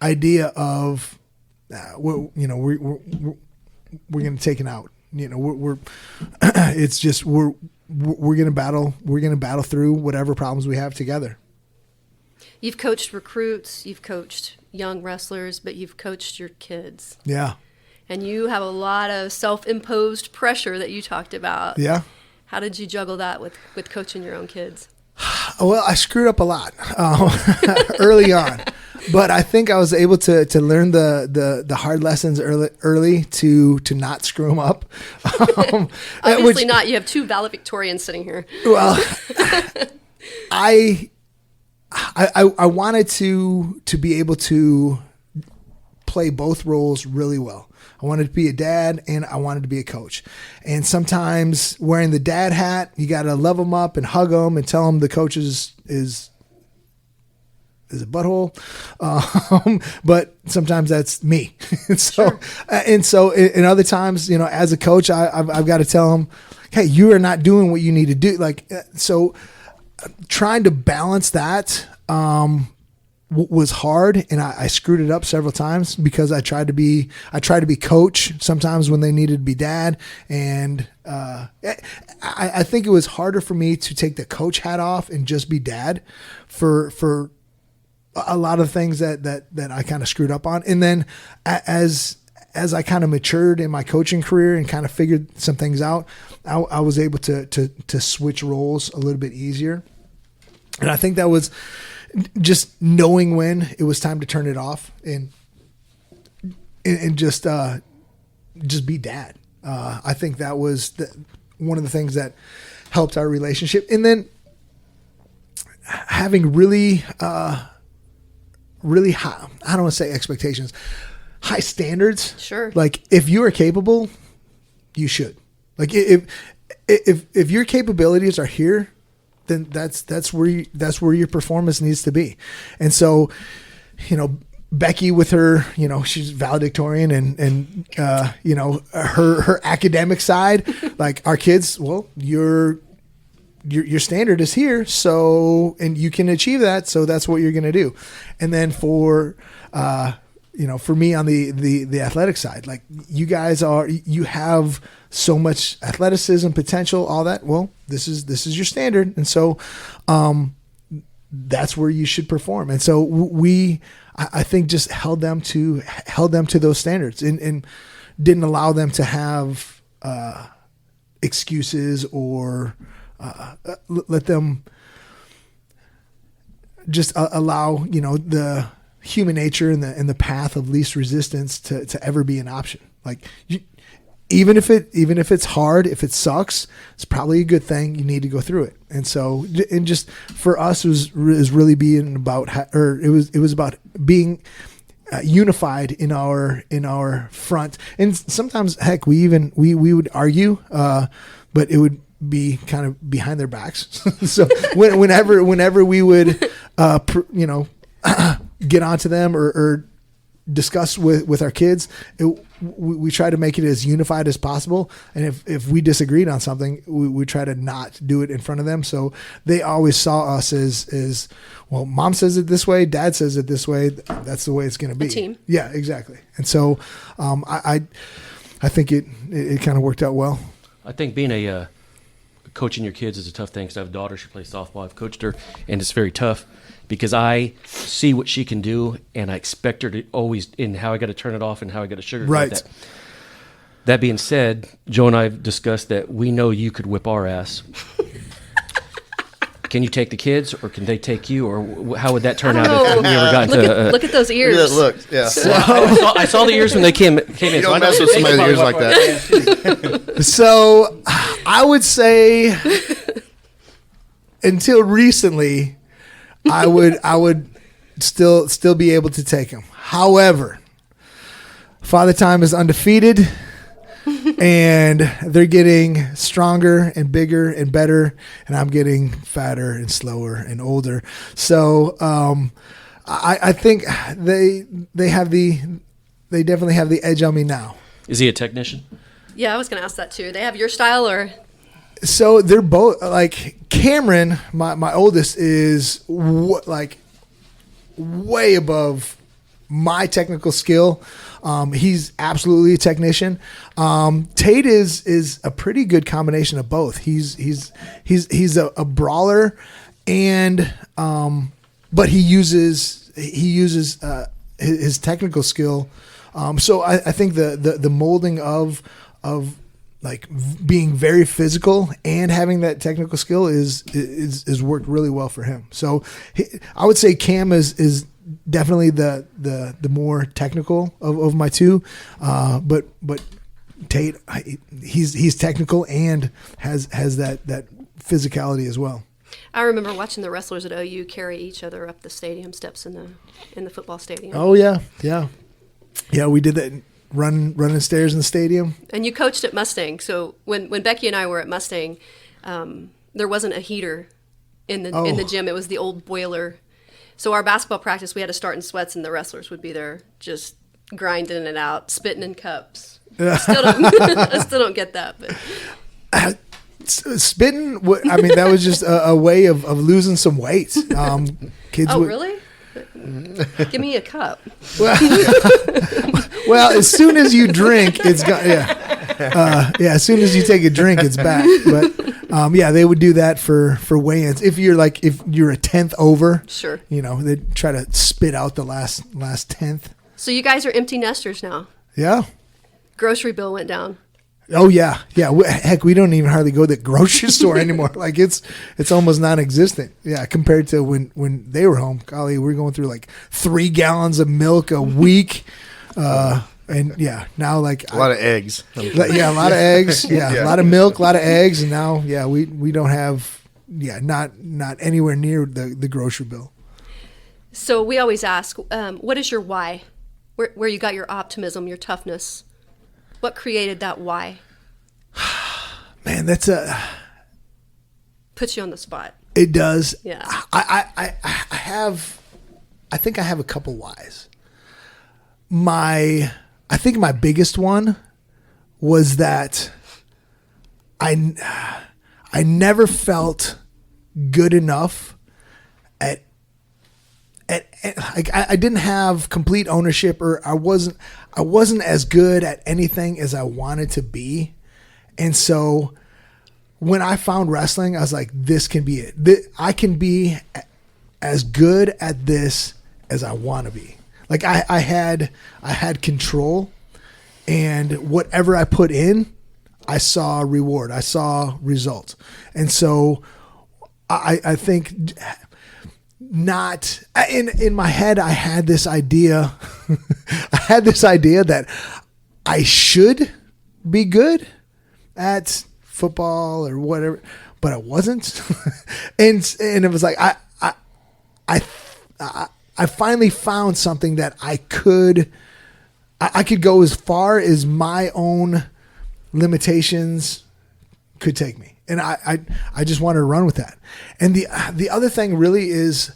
idea of we're going to take it out. We're it's just we're going to battle. We're going to battle through whatever problems we have together. You've coached recruits, you've coached young wrestlers, but you've coached your kids. Yeah. And you have a lot of self-imposed pressure that you talked about. Yeah. How did you juggle that with coaching your own kids? Well, I screwed up a lot early on, but I think I was able to learn the hard lessons early to not screw them up. Obviously not. You have two valedictorians sitting here. Well, I wanted to be able to play both roles really well. I wanted to be a dad, and I wanted to be a coach. And sometimes wearing the dad hat, you got to love them up and hug them and tell them the coach is a butthole. But sometimes that's me. So other times, as a coach, I've got to tell them, hey, you are not doing what you need to do. Trying to balance that was hard, and I screwed it up several times because I tried to be coach sometimes when they needed to be dad, and I think it was harder for me to take the coach hat off and just be dad for a lot of things that I kind of screwed up on. And then as I kind of matured in my coaching career and kind of figured some things out, I was able to switch roles a little bit easier. And I think that was just knowing when it was time to turn it off and just be dad. I think that was one of the things that helped our relationship. And then having really high, I don't want to say expectations, high standards. Sure. Like if you are capable, you should. Like if your capabilities are here, then that's where your performance needs to be. And so, Becky with her, she's valedictorian and her academic side, like our kids, well, your standard is here. So, and you can achieve that. So that's what you're going to do. And then for me on the athletic side, like you guys you have so much athleticism, potential, all that. Well, this is your standard. And so, that's where you should perform. And so I think just held them to those standards and didn't allow them to have, excuses or, let them just allow, the human nature and the path of least resistance to ever be an option. Like even if it's hard, if it sucks, it's probably a good thing. You need to go through it. And so, and just for us, it was really being about, it was about being unified in our front. And sometimes, heck, we would argue, but it would be kind of behind their backs. So whenever we would, get onto them or discuss with our kids, we try to make it as unified as possible. And if we disagreed on something, we try to not do it in front of them. So they always saw us as well, mom says it this way, dad says it this way. That's the way it's going to be. A team. Yeah, exactly. And so I think it kind of worked out well. I think being coaching your kids is a tough thing because I have a daughter. She plays softball. I've coached her, and it's very tough because I see what she can do, and I expect her to always in how I got to turn it off and how I got to sugarcoat that. That being said, Joe and I have discussed that we know you could whip our ass. Can you take the kids, or can they take you, or how would that turn out if we ever got into? Look at those ears. Look, yeah. I saw the ears when they came in. You so I don't know mess with somebody's ears like that. So I would say until recently, I would still be able to take him. However, Father Time is undefeated. And they're getting stronger and bigger and better, and I'm getting fatter and slower and older. So I think they definitely have the edge on me now. Is he a technician? Yeah, I was going to ask that too. They have your style, or? So they're both like Cameron. My oldest is way above my technical skill. He's absolutely a technician. Tate is a pretty good combination of both. He's a brawler, and but he uses his technical skill. So I think the molding of like being very physical and having that technical skill is worked really well for him. So I would say Cam is definitely the more technical of my two, but Tate, he's technical and has that physicality as well. I remember watching the wrestlers at OU carry each other up the stadium steps in the football stadium. Oh yeah. We did that running stairs in the stadium. And you coached at Mustang, so when Becky and I were at Mustang, there wasn't a heater in the gym. It was the old boiler. So our basketball practice, we had to start in sweats, and the wrestlers would be there just grinding it out, spitting in cups. I still don't get that. But spitting, I mean, that was just a way of losing some weight. Kids. Really? Give me a cup. Well, as soon as you drink, it's got as soon as you take a drink, it's back. But they would do that for weigh-ins. If you're a tenth over, sure, they'd try to spit out the last tenth. So you guys are empty nesters now. Yeah. Grocery bill went down. Oh yeah. Heck, we don't even hardly go to the grocery store anymore. Like it's almost non-existent. Yeah, compared to when they were home. Golly, we're going through like 3 gallons of milk a week. And yeah, now like a lot of eggs. Yeah, a lot of eggs. Yeah, a lot of milk, a lot of eggs, and now we don't have not anywhere near the grocery bill. So we always ask, what is your why? Where you got your optimism, your toughness? What created that why? Man, puts you on the spot. It does. Yeah. I think I have a couple whys. I think my biggest one was that I never felt good enough at I didn't have complete ownership, or I wasn't as good at anything as I wanted to be. And so when I found wrestling, I was like, this can be it. I can be as good at this as I want to be. Like I had control, and whatever I put in, I saw reward. I saw results. And so I think not in my head, I had this idea. I had this idea that I should be good at football or whatever, but I wasn't. and it was like, I finally found something that I could go as far as my own limitations could take me. And I just wanted to run with that. And the other thing really is,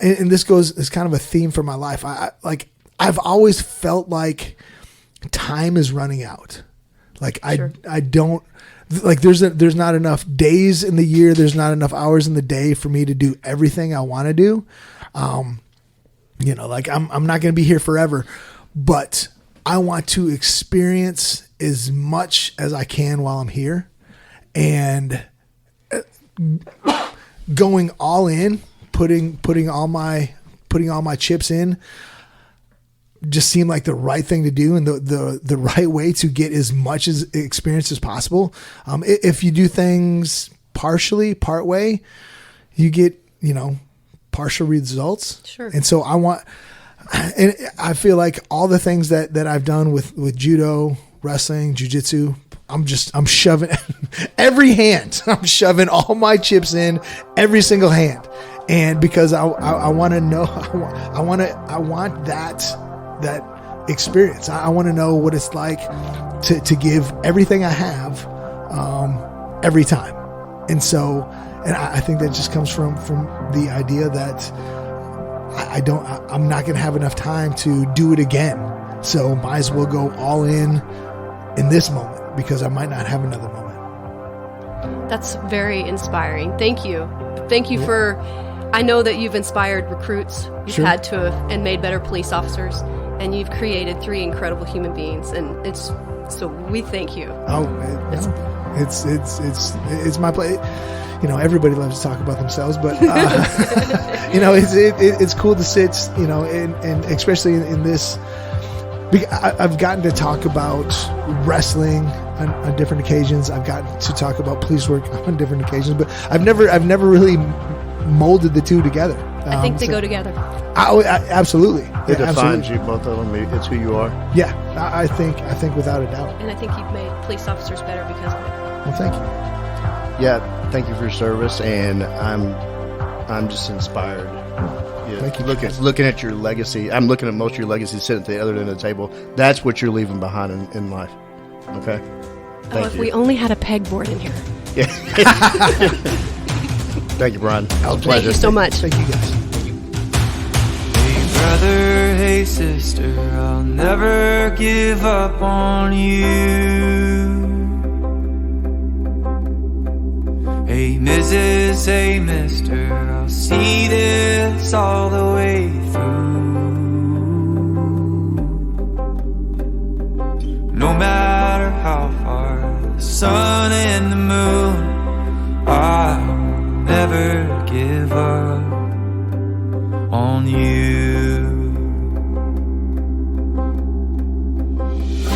and this is kind of a theme for my life. I've always felt like time is running out. Like sure. I don't, like there's not enough days in the year. There's not enough hours in the day for me to do everything I want to do. Like I'm not going to be here forever, but I want to experience as much as I can while I'm here, and going all in, putting all my chips in. just seemed like the right thing to do and the right way to get as much as experience as possible. If you do things partially, part way, you get, partial results. Sure. And so I feel like all the things that I've done with judo, wrestling, jiu-jitsu, I'm shoving every hand. I'm shoving all my chips in every single hand. And because I want to know, I want that experience. I want to know what it's like to give everything I have, every time. And so, and I think that just comes from the idea that I'm not going to have enough time to do it again. So might as well go all in this moment, because I might not have another moment. That's very inspiring. Thank you. Thank you for, I know that you've inspired recruits. You've Sure. had to have, and made better police officers, and you've created 3 incredible human beings. And so we thank you. Oh, it's my play. Everybody loves to talk about themselves, but it's cool to sit, and especially in this. I've gotten to talk about wrestling on different occasions. I've gotten to talk about police work on different occasions, but I've never really molded the two together. I think they go together. Absolutely. It Yeah, defines absolutely. you, both of them. It's who you are. Yeah, I think without a doubt. And I think you've made police officers better because of it. Well, thank you. Yeah, thank you for your service, and I'm just inspired. Yeah, Thank you. Looking at your legacy. I'm looking at most of your legacy sitting at the other end of the table. That's what you're leaving behind in life. Okay? Thank If you. we only had a pegboard in here. Yeah. Thank you, Brian. It was a Thank pleasure. you so much. Thank you, guys. Hey brother, hey sister, I'll never give up on you. Hey Mrs., hey mister, I'll see this all the way through. No matter how far the sun and the moon, I'll never give up on you.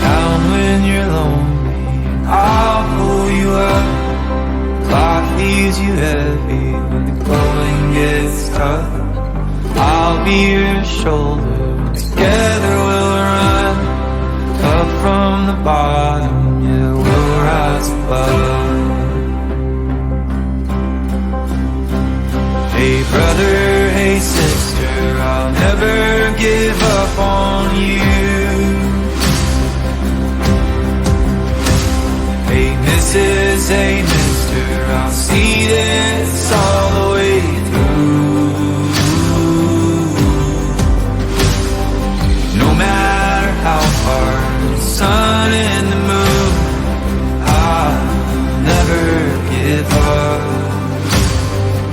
Down when you're lonely, I'll pull you up. Life leaves you heavy when the going gets tough. I'll be your shoulder, together we'll run. Up from the bottom, yeah, we'll rise above. Hey brother, hey sister, I'll never give up on you. Hey Mrs., hey mister, I'll see this all the way through. No matter how far the sun and the moon, I'll never give up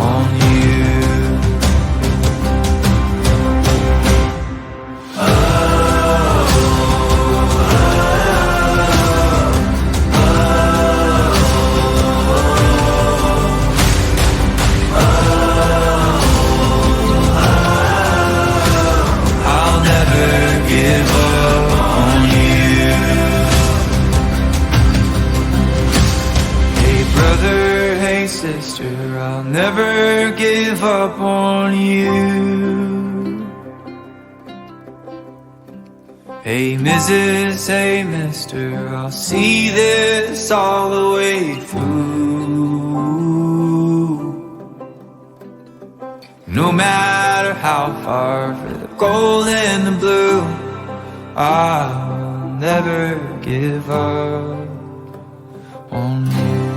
on you. I'll never give up on you. Hey brother, hey sister, I'll never give up on you. Hey Mrs., hey mister, I'll see this all the way through. No matter how far, for the gold and the blue, I'll never give up on you.